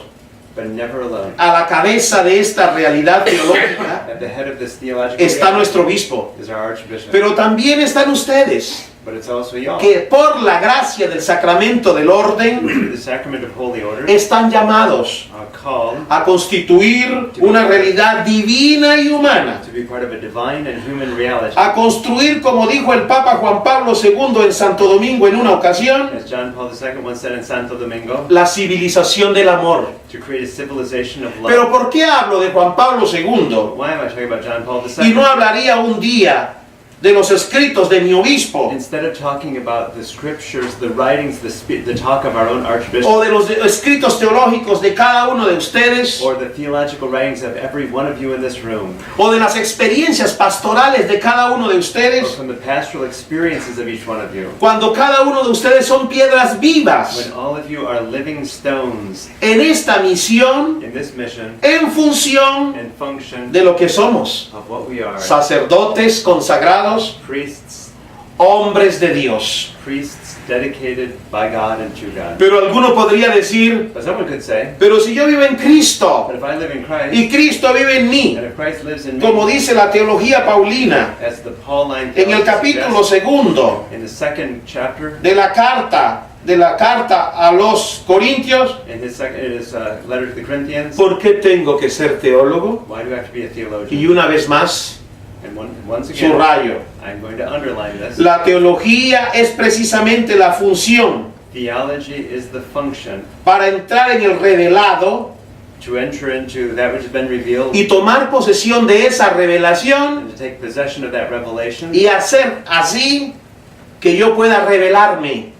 B: but never alone.
A: A la cabeza de esta realidad teológica
B: At the head of this theological
A: está
B: reality
A: nuestro obispo,
B: is our Archbishop,
A: pero también están ustedes,
B: but it's also y'all.
A: que por la gracia del sacramento del orden
B: Through the sacrament of holy order,
A: están llamados
B: are called
A: a constituir una realidad divina y humana,
B: to be part of a divine and human reality.
A: a construir, como dijo el Papa Juan Pablo II en Santo Domingo en una ocasión,
B: As John Paul II once said in Santo Domingo,
A: la civilización del amor.
B: to create a civilization of
A: Pero
B: love.
A: ¿por qué hablo de Juan Pablo II?
B: Why am I talking about John Paul
A: Y no
B: II?
A: hablaría un día de los escritos de mi obispo
B: Instead of talking about the scriptures, the writings, the talk of our own Archbishop,
A: o de los escritos teológicos de cada uno de ustedes
B: or the theological writings of every one of you in this room,
A: o de las experiencias pastorales de cada uno de
B: or
A: ustedes,
B: from the pastoral experiences of each one of you,
A: cuando cada uno de ustedes son piedras vivas
B: when all of you are living stones
A: en esta misión
B: in this mission
A: en función
B: and function
A: de lo que somos,
B: of what we are,
A: sacerdotes consagrados,
B: priests,
A: hombres de Dios.
B: priests dedicated by God and to God.
A: Pero alguno podría decir,
B: But someone could say,
A: pero si yo vivo en Cristo
B: but if I live in Christ,
A: y Cristo vive en mí,
B: and if Christ lives in
A: como
B: me,
A: dice la teología paulina
B: as the Pauline
A: en el
B: theology
A: capítulo
B: suggests,
A: segundo
B: in the second chapter,
A: de la carta a los Corintios,
B: in his letter to the Corinthians,
A: ¿por qué tengo que ser teólogo?
B: why do I have to be a
A: Y
B: theologian?
A: una vez más,
B: And once again,
A: subrayo,
B: I'm going to underline this.
A: la teología es precisamente la función
B: Theology is the function
A: para entrar en el revelado
B: to enter into that which has been revealed
A: y tomar posesión de esa revelación
B: and to take possession of that revelation
A: y hacer así que yo pueda revelarme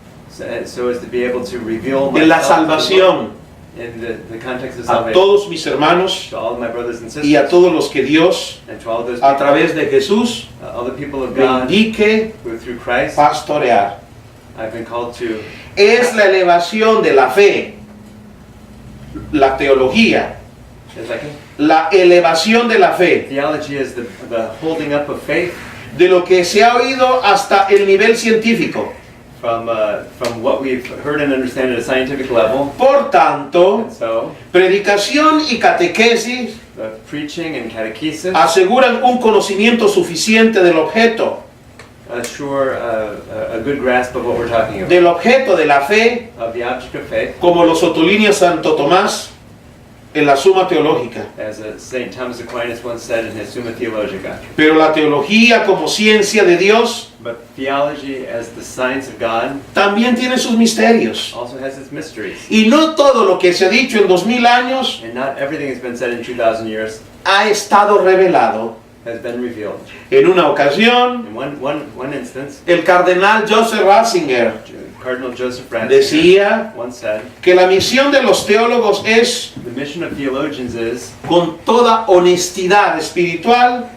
B: so as to be able to reveal
A: en la
B: myself to the
A: salvación
B: world in the context of
A: a
B: salvation
A: todos mis hermanos
B: to all of my brothers and sisters
A: y a todos los que Dios
B: and to all those
A: a
B: people,
A: través de Jesús
B: all the people of
A: me
B: God
A: indique
B: who through Christ
A: pastorear.
B: I've been called to.
A: Es la elevación de la fe La teología,
B: Is that good?
A: la elevación de la fe,
B: Theology is the holding up of faith
A: de lo que se ha oído hasta el nivel científico.
B: from what we've heard and understand at a scientific level.
A: Por tanto,
B: And so,
A: predicación y catequesis
B: the preaching and catechesis
A: aseguran un conocimiento suficiente del objeto,
B: assure a good grasp of what we're talking about,
A: del objeto de la fe,
B: of the object of faith,
A: como los otolíneas Santo Tomás en la Suma Teológica.
B: as St. Thomas Aquinas once said in his Summa Theologica.
A: Pero la teología como ciencia de Dios
B: But theology, as the science of God,
A: también tiene sus misterios.
B: also has its mysteries.
A: Y no todo lo que se ha dicho en 2000 años
B: And not everything has been said in 2,000 years
A: ha estado revelado.
B: has been revealed.
A: En una ocasión,
B: In one instance,
A: el cardenal Joseph Ratzinger
B: Cardinal Joseph Ratzinger
A: decía
B: once said,
A: que la misión de los teólogos es,
B: the mission of theologians is,
A: con toda honestidad espiritual,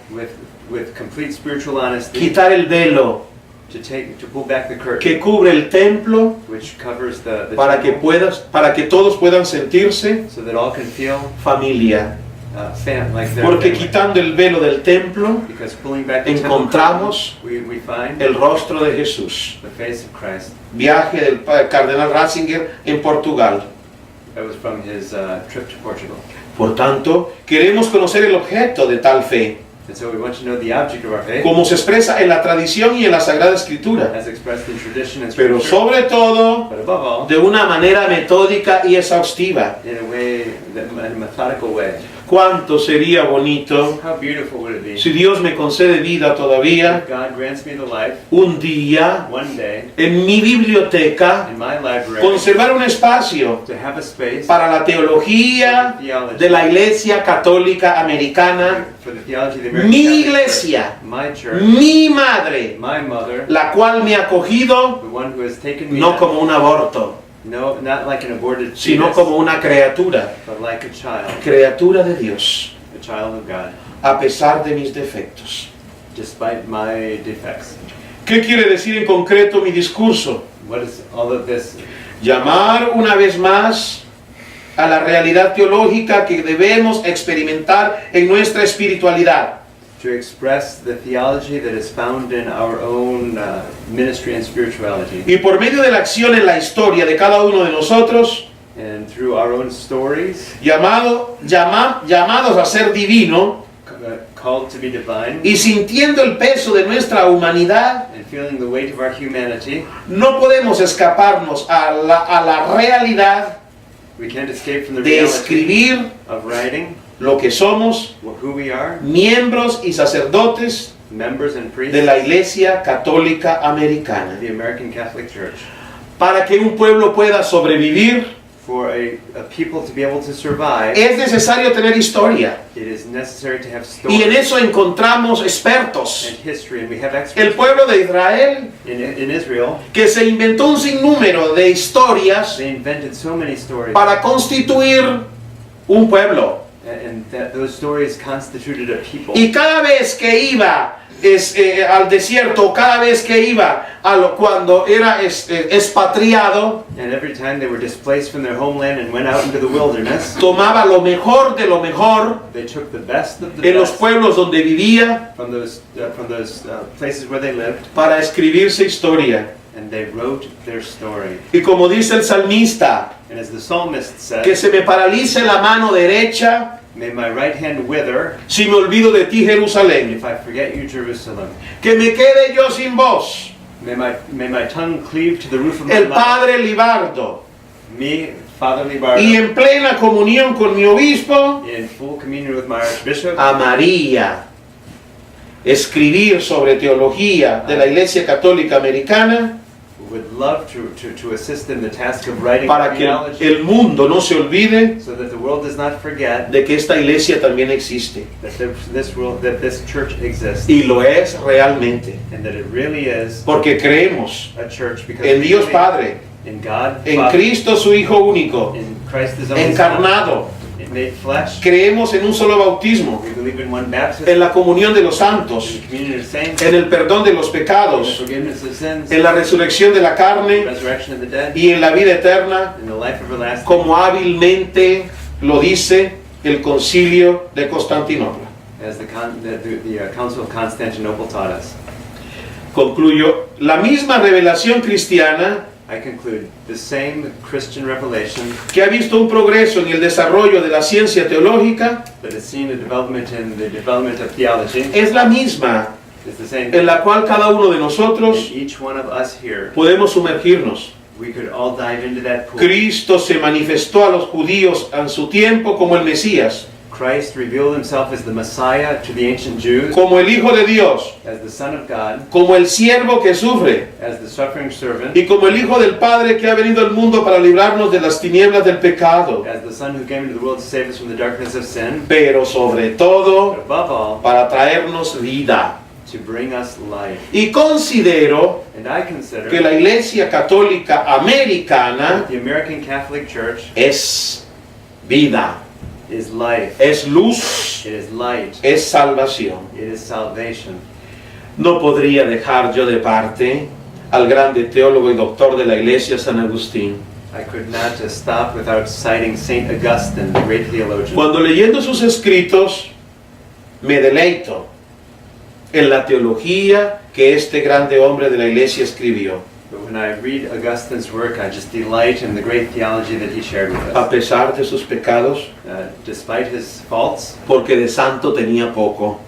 B: with complete spiritual honesty,
A: quitar el velo
B: to pull back the curtain,
A: que cubre el templo
B: which covers the
A: para que
B: temple,
A: para que todos puedan sentirse
B: so that all can feel
A: familia.
B: like they're
A: Porque
B: family.
A: quitando el velo del templo
B: Because pulling back the temple
A: encontramos
B: curtain, we find
A: el rostro de Jesús.
B: the face of Christ.
A: Viaje del cardenal Ratzinger en Portugal.
B: That was from his trip to Portugal.
A: Por tanto, queremos conocer el objeto de tal fe,
B: And so we want to know the object of our faith,
A: como se expresa en la tradición y en la Sagrada Escritura,
B: as expressed in tradition and
A: pero
B: scripture,
A: sobre todo
B: but above all,
A: de una manera metódica y exhaustiva.
B: in a methodical way.
A: Cuánto sería bonito
B: How beautiful would it be
A: si Dios me concede vida todavía,
B: if God grants me the life
A: un día
B: one day
A: en mi biblioteca,
B: in my library
A: conservar un espacio
B: to have a space
A: para la teología
B: for the theology,
A: de la Iglesia Católica Americana,
B: for the theology of the American
A: mi
B: Catholic
A: iglesia,
B: Church, my church,
A: mi madre,
B: my mother,
A: la cual me ha acogido
B: the one who has taken me,
A: no como un aborto,
B: no, not like an aborted
A: sino
B: fetus,
A: como una criatura,
B: but like a child
A: criatura de Dios,
B: of God,
A: a pesar de mis defectos.
B: despite my defects.
A: ¿Qué quiere decir en concreto mi discurso?
B: What is all of this?
A: Llamar una vez más a la realidad teológica que debemos experimentar en nuestra espiritualidad.
B: To express the theology that is found in our own ministry and spirituality.
A: Y por medio de la acción en la historia de cada uno de nosotros,
B: And through our own stories,
A: llamados a ser divino,
B: called to be divine,
A: y sintiendo el peso de nuestra humanidad,
B: and feeling the weight of our humanity,
A: no podemos escaparnos a la realidad
B: we can't escape from the
A: de
B: reality
A: escribir
B: of writing
A: lo que somos,
B: who we are,
A: miembros y sacerdotes
B: members and priests
A: de la Iglesia Católica
B: of
A: Americana.
B: the American Catholic Church.
A: Para que un pueblo pueda sobrevivir,
B: For a people to be able to survive,
A: es necesario tener historia.
B: it is necessary to have
A: Y en
B: stories
A: eso encontramos expertos.
B: and history, and we have
A: El
B: experts
A: pueblo de Israel,
B: in Israel.
A: que se inventó un sinnúmero de historias
B: They invented so many stories,
A: para constituir un pueblo.
B: and that those stories constituted a people.
A: Y cada vez que iba al desierto, cada vez que iba cuando era expatriado,
B: And every time they were displaced from their homeland and went out into the wilderness,
A: tomaba lo mejor de lo mejor
B: they took the best of the
A: en los
B: best
A: pueblos donde vivía
B: from those places where they lived,
A: para escribirse historia.
B: and they wrote their story.
A: Y como dice el salmista,
B: And as the psalmist
A: que
B: says,
A: se me paralice la mano derecha
B: may my right hand wither
A: si me olvido de ti, Jerusalén.
B: if I forget you, Jerusalem.
A: Que me quede yo sin voz.
B: May my tongue cleave to the roof of my
A: El
B: mouth.
A: padre Libardo.
B: Me, Father Libardo,
A: Y en plena comunión con mi obispo,
B: in full communion with my archbishop,
A: amaría escribir sobre teología de la Iglesia Católica Americana
B: would love to assist in the task of writing
A: para que
B: theology,
A: el mundo no se olvide
B: so that the world does not forget
A: de que esta iglesia también existe.
B: that this church exists,
A: Y lo es realmente.
B: and that it really is
A: Porque creemos
B: a church because
A: en
B: we
A: Dios
B: believe
A: Padre,
B: in God,
A: en
B: Father,
A: Cristo su Hijo único,
B: in Christ His only Son,
A: encarnado,
B: made flesh.
A: Creemos en un solo bautismo,
B: We believe in one baptism,
A: en la comunión de los santos,
B: in the communion of saints,
A: en el perdón de los
B: in the
A: pecados,
B: forgiveness of sins,
A: en la resurrección de la carne
B: resurrection of the dead,
A: y en la vida eterna,
B: in the life everlasting,
A: como hábilmente lo dice el concilio de Constantinopla.
B: as the Council of Constantinople taught us.
A: Concluyo, la misma revelación cristiana
B: I conclude, the same Christian revelation
A: que ha visto un progreso en el desarrollo de la ciencia teológica
B: that has seen a development in the development of theology
A: es la misma
B: is the same
A: en la cual cada uno de
B: in
A: nosotros
B: each one of us here.
A: podemos sumergirnos.
B: We could all dive into that pool.
A: Cristo se manifestó a los judíos en su tiempo como el Mesías,
B: Christ revealed himself as the Messiah to the ancient Jews,
A: como el Hijo de Dios,
B: as the Son of God,
A: como el siervo que sufre
B: as the suffering servant,
A: y como el Hijo del Padre que ha venido al mundo para librarnos de las tinieblas del pecado,
B: as the Son who came into the world to save us from the darkness of sin,
A: pero sobre
B: but
A: todo
B: above all,
A: para traernos vida.
B: to bring us life.
A: Y considero
B: And I consider
A: que la Iglesia Católica Americana
B: the American Catholic Church
A: es vida,
B: is life,
A: es luz,
B: it is light,
A: es salvación.
B: it is salvation.
A: No podría dejar yo de parte al grande teólogo y doctor de la Iglesia, San Agustín.
B: I could not just stop without citing Saint Augustine, the great theologian.
A: Cuando leyendo sus escritos me deleito en la teología que este grande hombre de la Iglesia escribió,
B: But when I read Augustine's work, I just delight in the great theology that he shared with
A: a
B: us.
A: pesar de sus pecados,
B: Despite his faults,
A: porque de santo tenía poco,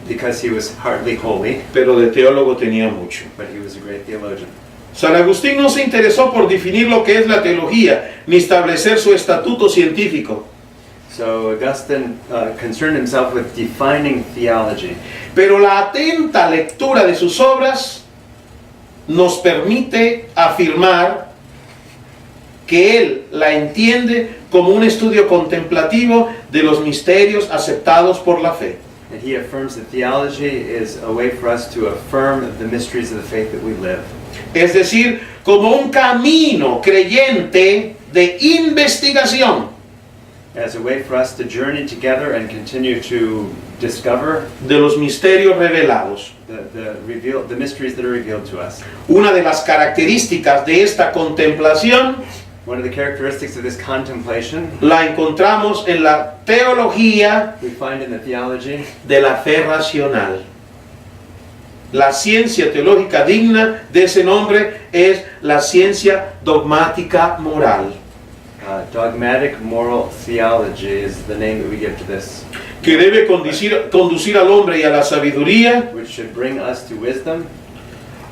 B: because he was hardly holy,
A: pero de teólogo tenía mucho.
B: but he was a great theologian.
A: San Agustín no se interesó por definir lo que es la teología, ni establecer su estatuto científico,
B: So Augustine concerned himself with defining theology.
A: pero la atenta lectura de sus obras nos permite afirmar que él la entiende como un estudio contemplativo de los misterios aceptados por la fe.
B: And he affirms that theology is a way for us to affirm the mysteries of the faith that we live.
A: Es decir, como un camino creyente de investigación
B: As a way for us to journey together and continue to discover
A: de los misterios revelados.
B: the mysteries that are revealed to us.
A: Una de las características de esta contemplación
B: One of the characteristics of this contemplation
A: la encontramos en la teología
B: we find in the theology
A: de la fe racional. La ciencia teológica digna de ese nombre es la ciencia dogmática moral,
B: dogmatic moral theology is the name that we give to this,
A: que debe conducir al hombre y a la sabiduría
B: which should bring us to wisdom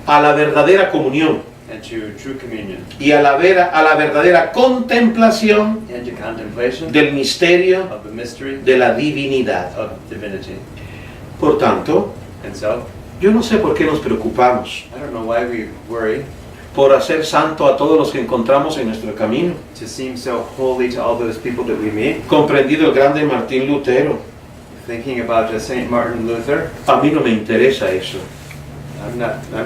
A: a la verdadera comunión
B: and to true communion
A: y a la verdadera contemplación
B: and to contemplation
A: del misterio
B: of the mystery
A: de la divinidad.
B: of divinity.
A: Por tanto,
B: And so,
A: yo no sé por qué nos preocupamos
B: I don't know why we worry
A: por hacer santo a todos los que encontramos en nuestro camino.
B: to seem so holy to all those people that we meet.
A: Comprendido el grande Martín Lutero,
B: Thinking about Saint Martin Luther,
A: a mí no me interesa eso.
B: I'm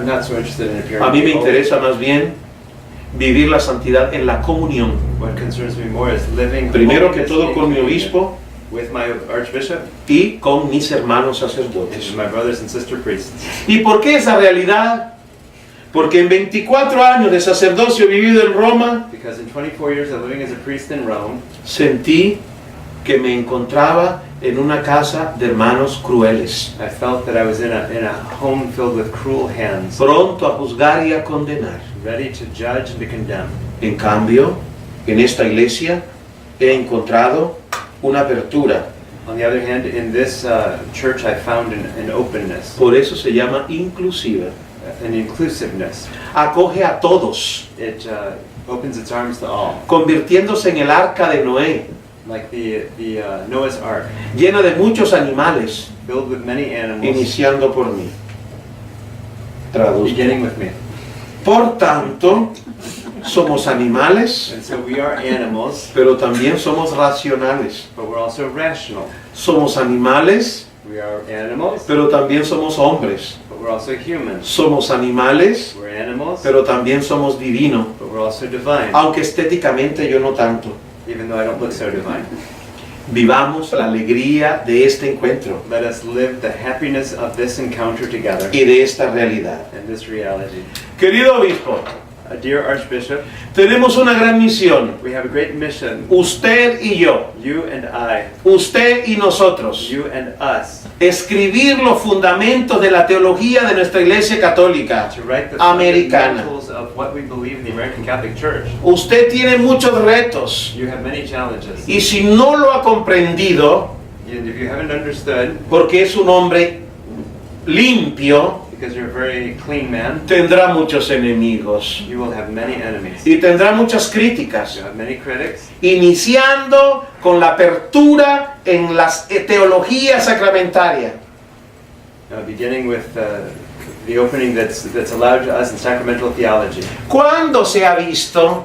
B: not so interested in appearing
A: A mí me
B: holy.
A: interesa más bien vivir la santidad en la comunión.
B: What concerns me more is living
A: Primero que
B: holiness
A: todo
B: in
A: con mi
B: communion
A: obispo
B: with my archbishop
A: y con mis hermanos
B: and
A: sacerdotes.
B: my brothers and sister priests.
A: ¿Y por qué esa realidad? Porque en 24 años de sacerdocio vivido en Roma,
B: Because in 24 years of living as a priest in Rome,
A: sentí que me encontraba en una casa de hermanos crueles,
B: I felt that I was in a home filled with cruel hands,
A: pronto a juzgar y a condenar.
B: ready to judge and to condemn.
A: En cambio, en esta iglesia he encontrado una apertura.
B: On the other hand, in this church I found an openness,
A: Por eso se llama inclusiva.
B: an inclusiveness.
A: Acoge a todos,
B: It opens its arms to all,
A: convirtiéndose en el arca de Noé,
B: like the Noah's Ark,
A: llena de muchos animales,
B: filled with many animals,
A: iniciando por mí. Traduzco.
B: beginning with me.
A: Por tanto, somos animales,
B: And so we are animals,
A: pero también somos racionales.
B: but we're also rational.
A: Somos animales,
B: We are animals,
A: pero también somos hombres.
B: but we're also humans.
A: Somos animales,
B: We're animals,
A: pero también somos divinos.
B: but we're also divine,
A: Aunque estéticamente yo no tanto.
B: even though I don't look so divine.
A: Vivamos la alegría de este encuentro
B: Let us live the happiness of this encounter together
A: y de esta realidad.
B: and this reality.
A: Querido obispo,
B: Dear Archbishop,
A: tenemos una gran misión.
B: we have a great mission.
A: Usted y yo,
B: You and I,
A: usted y nosotros,
B: you and us,
A: escribir los fundamentos de la teología de nuestra Iglesia Católica
B: to write the
A: Americana.
B: fundamentals of what we believe in the American Catholic Church.
A: Usted tiene muchos retos
B: You have many challenges.
A: y si no lo ha comprendido,
B: And if you haven't understood,
A: porque es un hombre limpio,
B: because you're a very clean man,
A: tendrá muchos enemigos
B: you will have many enemies.
A: y tendrá muchas críticas,
B: You have many critics,
A: iniciando con la apertura en la teología sacramentaria.
B: beginning with the opening that's allowed to us in sacramental theology.
A: ¿Cuándo se ha visto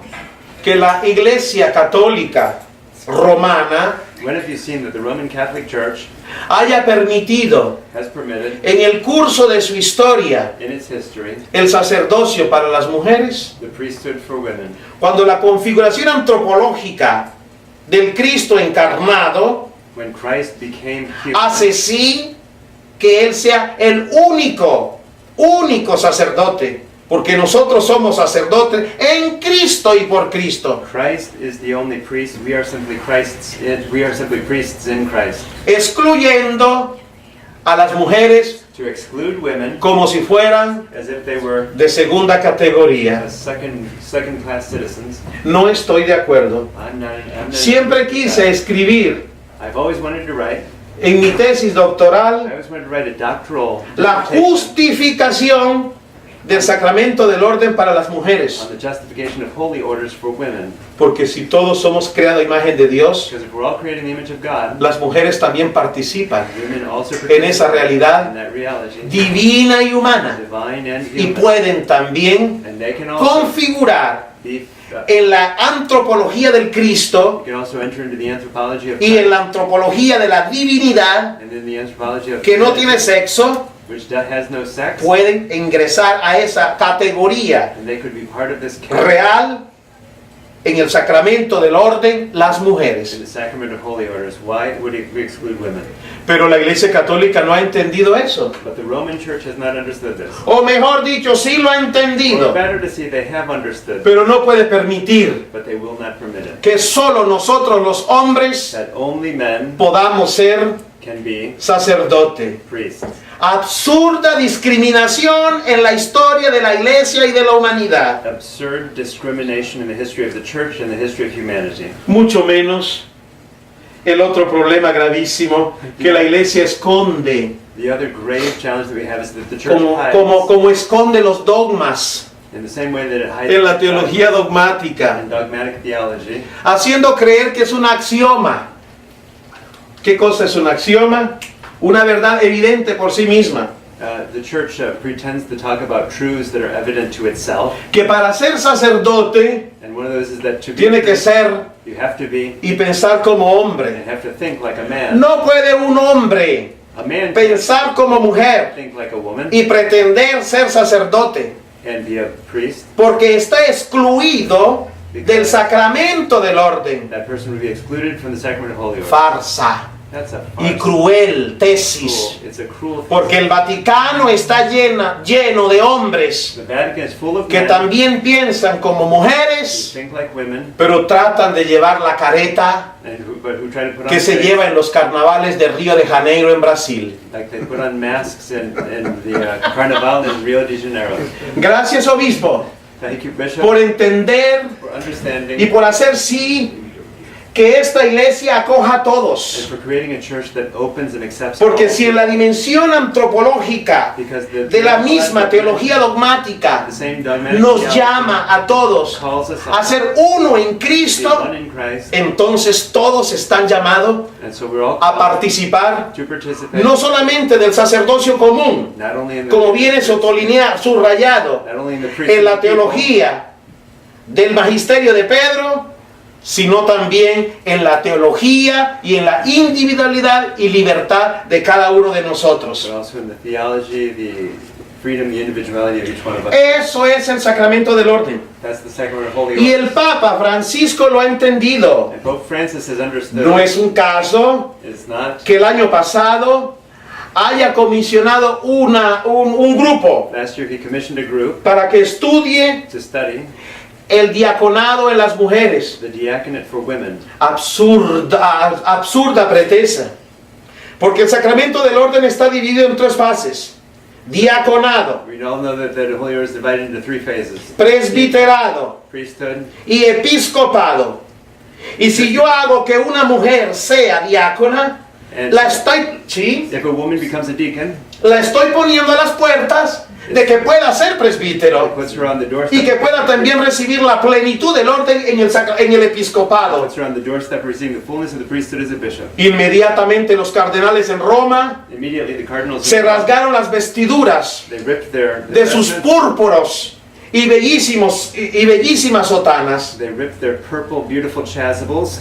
A: que la Iglesia Católica Romana
B: When have you seen that the Roman Catholic Church
A: haya permitido
B: has permitted,
A: en el curso de su historia
B: in its history,
A: el sacerdocio para las mujeres?
B: the priesthood for women?
A: Cuando la configuración antropológica del Cristo encarnado
B: When Christ became
A: hace sí que Él sea el único sacerdote, porque nosotros somos sacerdotes en Cristo y por Cristo,
B: Christ is the only priest. We are simply priests in Christ.
A: excluyendo a las mujeres
B: To exclude women
A: como si fueran
B: as if they were
A: de segunda categoría.
B: second class citizens.
A: No estoy de acuerdo.
B: I'm not
A: Siempre quise escribir
B: I've always wanted to write.
A: en mi tesis
B: I
A: doctoral
B: always wanted to write a doctoral
A: la
B: dissertation
A: justificación del sacramento del orden para las mujeres.
B: on the justification of holy orders for women.
A: Porque si todos somos creados a imagen de Dios,
B: Because if we're all created in the image of God,
A: las mujeres también participan
B: women also
A: en esa
B: participate
A: realidad
B: in that reality,
A: divina y humana,
B: divine and
A: y
B: human.
A: pueden también
B: And they can also
A: configurar
B: be,
A: en la antropología del Cristo
B: you can also enter into the anthropology of
A: y
B: Christ,
A: en la antropología de la divinidad,
B: and in the anthropology of
A: que no
B: Christ,
A: tiene sexo,
B: which has no sex,
A: pueden ingresar a esa categoría
B: and they could be part of this category
A: real en el sacramento del orden, las
B: in
A: mujeres.
B: the sacrament of holy orders. Why would we exclude women?
A: Pero la Iglesia Católica no ha entendido eso.
B: But the Roman Church has not understood this.
A: O mejor dicho, sí lo ha
B: Or
A: entendido,
B: better to say they have understood,
A: pero no puede permitir
B: but they will not permit it.
A: que solo nosotros los hombres
B: That only men
A: podamos ser
B: can be
A: sacerdote.
B: priests.
A: Absurda discriminación en la historia de la Iglesia y de la humanidad.
B: Absurd discrimination in the history of the church and the history of humanity.
A: Mucho menos el otro problema gravísimo que la Iglesia esconde,
B: The other grave challenge that we have is that the church hides
A: como esconde los dogmas
B: in the same way that it hides
A: en la teología dogmática,
B: in dogmatic theology,
A: haciendo creer que es un axioma. ¿Qué cosa es un axioma? Una verdad evidente por sí misma,
B: the church pretends to talk about truths that are evident to itself,
A: que para ser sacerdote
B: and one of those is that to be
A: tiene que
B: priest,
A: ser
B: you have to be
A: y pensar como
B: and
A: hombre.
B: have to think like a man.
A: No puede un hombre
B: A man can't
A: pensar como mujer
B: think like a woman
A: y pretender ser sacerdote,
B: and be a priest.
A: porque está excluido del sacramento del orden.
B: That person would be excluded from the sacrament of holy orders.
A: Farsa
B: That's a
A: y
B: farce.
A: cruel tesis,
B: It's a cruel thing.
A: porque el Vaticano está lleno de hombres
B: The Vatican is full of
A: que
B: men
A: también piensan como
B: who
A: mujeres,
B: think like women
A: pero tratan de llevar la careta
B: but who try to put
A: que
B: on
A: se
B: face,
A: lleva en los carnavales de Río de Janeiro en Brasil.
B: like they put on masks in the Carnival in Rio de Janeiro.
A: Gracias, obispo,
B: Thank you, Bishop,
A: por entender
B: for understanding
A: y por hacer sí que esta iglesia acoja a
B: and
A: todos.
B: for creating a church that opens and accepts
A: Porque
B: all.
A: si en la dimensión antropológica
B: Because the
A: de la misma teología dogmática
B: the same dogmatic
A: nos
B: theology
A: llama a todos
B: calls us
A: a
B: up
A: ser uno en
B: to be
A: Cristo,
B: one in Christ,
A: entonces todos están llamados
B: and so we're all
A: a
B: called
A: participar
B: to participate
A: no solamente del sacerdocio común,
B: not only in the
A: como viene subrayado
B: not only in the
A: en
B: priesthood
A: la
B: of people,
A: teología del magisterio de Pedro, sino también en la teología y en la individualidad y libertad de cada uno de nosotros.
B: but also in the theology, the freedom, the individuality of each one of us.
A: Eso es el sacramento del orden.
B: That's the sacrament of holy
A: Y
B: orders.
A: el Papa Francisco lo ha entendido.
B: And Pope Francis has understood.
A: No es un caso
B: It's not
A: que el año pasado haya comisionado un grupo
B: last year he commissioned a group
A: para que estudie
B: to study
A: el diaconado en las mujeres.
B: the diaconate for women.
A: Absurda pretesa. Porque el sacramento del orden está dividido en 3 fases. Diaconado,
B: We all know that the holy order is divided into 3 phases.
A: presbiterado
B: Priesthood,
A: y episcopado. Y si yo hago que una mujer sea diácona,
B: and
A: la estoy poniendo a las puertas de que pueda ser
B: it
A: presbítero
B: puts her on the
A: y
B: doorstep.
A: que pueda también recibir la plenitud del orden en el episcopado.
B: Puts her on the doorstep receiving the fullness of the priesthood as a bishop.
A: Inmediatamente los cardenales en Roma
B: Immediately the cardinals
A: se rasgaron las vestiduras
B: they ripped their
A: de sus
B: vestments.
A: púrpuros y bellísimas sotanas,
B: They ripped their purple beautiful chasubles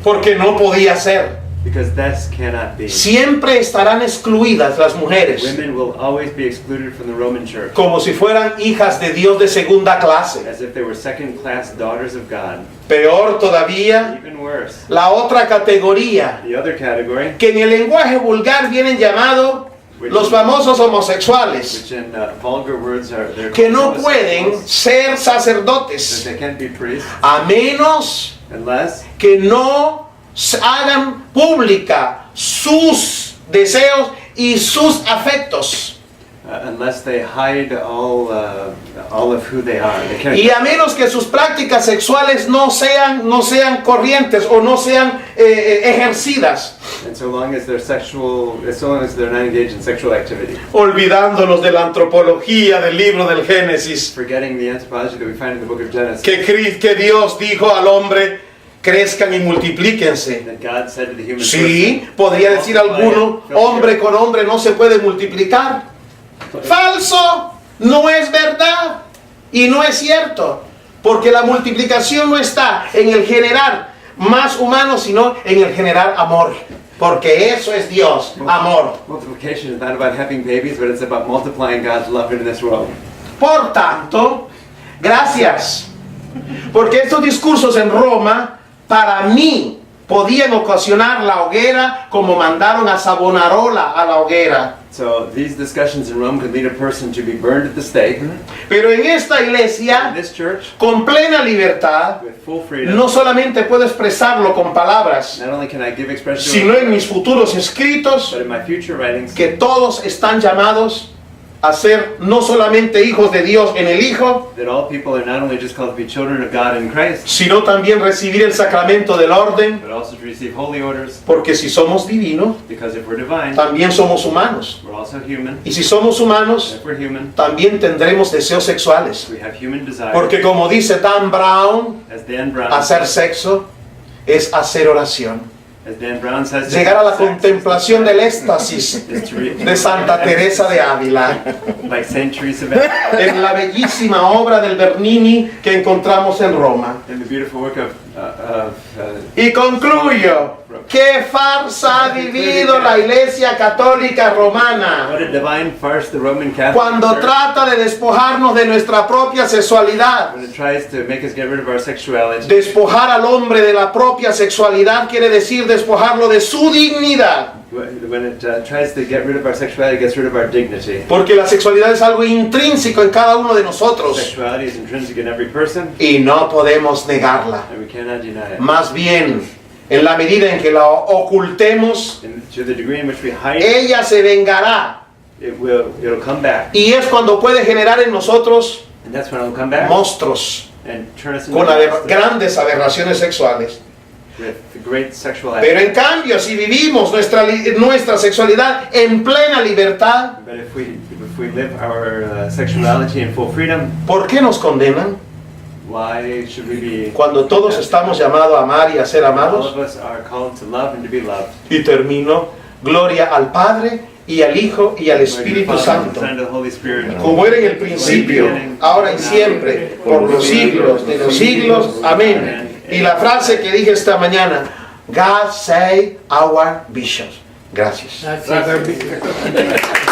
A: porque no podía ser.
B: because that cannot be.
A: Siempre estarán excluidas las mujeres,
B: Women will always be excluded from the Roman Church
A: como si fueran hijas de Dios de segunda clase.
B: as if they were second-class daughters of God.
A: Peor todavía,
B: Even worse,
A: la otra categoría,
B: the other category,
A: que en el lenguaje vulgar vienen llamados los famosos homosexuales,
B: which in vulgar words are they're
A: que no
B: called
A: pueden
B: homosexuals,
A: ser
B: that
A: sacerdotes
B: they can't be priests
A: a menos
B: unless
A: que no hagan pública sus deseos y sus afectos,
B: unless they hide all of who they are. They can't.
A: y a menos que sus prácticas sexuales no sean corrientes o no sean ejercidas,
B: And so long as they're not engaged in sexual activity,
A: olvidándonos de la antropología del libro del Génesis,
B: forgetting the anthropology that we find in the book of Genesis,
A: que Dios dijo al hombre: crezcan y multiplíquense.
B: that God said to the human
A: Sí,
B: person,
A: podría decir alguno, hombre con hombre no se puede multiplicar. Falso, no es verdad y no es cierto, porque la multiplicación no está en el generar más humanos, sino en el generar amor, porque eso es Dios, amor.
B: Multiplication is not about having babies, but it's about multiplying God's love in this world.
A: Por tanto, gracias, porque estos discursos en Roma, para mí, podían ocasionar la hoguera como mandaron a Savonarola a la hoguera.
B: So these discussions in Rome could lead a person to be burned at the stake.
A: Pero en esta
B: In
A: iglesia,
B: this church,
A: con plena libertad,
B: with full freedom,
A: no solamente puedo expresarlo con palabras,
B: not only can I give expression to
A: sino
B: it,
A: en mis futuros escritos,
B: but in my future writings,
A: que todos están llamados a ser no solamente hijos de Dios en el Hijo,
B: that all people are not only just called to be children of God in Christ,
A: sino también recibir el sacramento del orden,
B: but also to receive holy orders,
A: porque si somos divinos,
B: because if we're divine,
A: también somos humanos.
B: we're also human.
A: Y si somos humanos,
B: If we're human,
A: también tendremos deseos sexuales.
B: we have human desires.
A: Porque como dice Dan Brown,
B: As Dan Brown
A: hacer sexo es hacer oración.
B: says,
A: Llegar a la
B: sex
A: contemplación del éxtasis
B: is to re-
A: de Santa Teresa de Ávila,
B: like Saint Teresa of Avila,
A: en la bellísima obra del Bernini que encontramos en Roma.
B: in the beautiful work of
A: Y concluyo, ¿qué farsa ha vivido la Iglesia Católica Romana
B: what a divine farce the Roman Catholic
A: cuando
B: Church,
A: trata de despojarnos de nuestra propia sexualidad?
B: when it tries to make us get rid of our sexuality.
A: Despojar al hombre de la propia sexualidad quiere decir despojarlo de su dignidad.
B: When it tries to get rid of our sexuality, it gets rid of our dignity.
A: Porque la sexualidad es algo intrínseco en cada uno de nosotros
B: Sexuality is intrinsic in every person,
A: y no podemos negarla.
B: and we cannot deny it.
A: Más bien, en la medida en que la ocultemos,
B: And to the degree in which we hide,
A: ella se vengará.
B: it'll come back.
A: Y es cuando puede generar en nosotros
B: And that's when it'll come back
A: monstruos
B: and turn us into
A: con
B: monsters
A: grandes aberraciones sexuales.
B: with the great sexual
A: Pero
B: activity.
A: en cambio, si vivimos nuestra sexualidad en plena libertad,
B: But if we live our sexuality in full freedom,
A: ¿por qué nos condenan?
B: why should we be?
A: Cuando todos estamos llamados a amar y a ser
B: All
A: amados.
B: of us are called to love and to be loved.
A: Y termino, gloria al Padre y al Hijo y al Espíritu Santo,
B: Son, the Holy Spirit.
A: como era en el principio, ahora y siempre, por los siglos de los siglos. Amén. Y la frase que dije esta mañana, God save our bishops. Gracias.
C: That's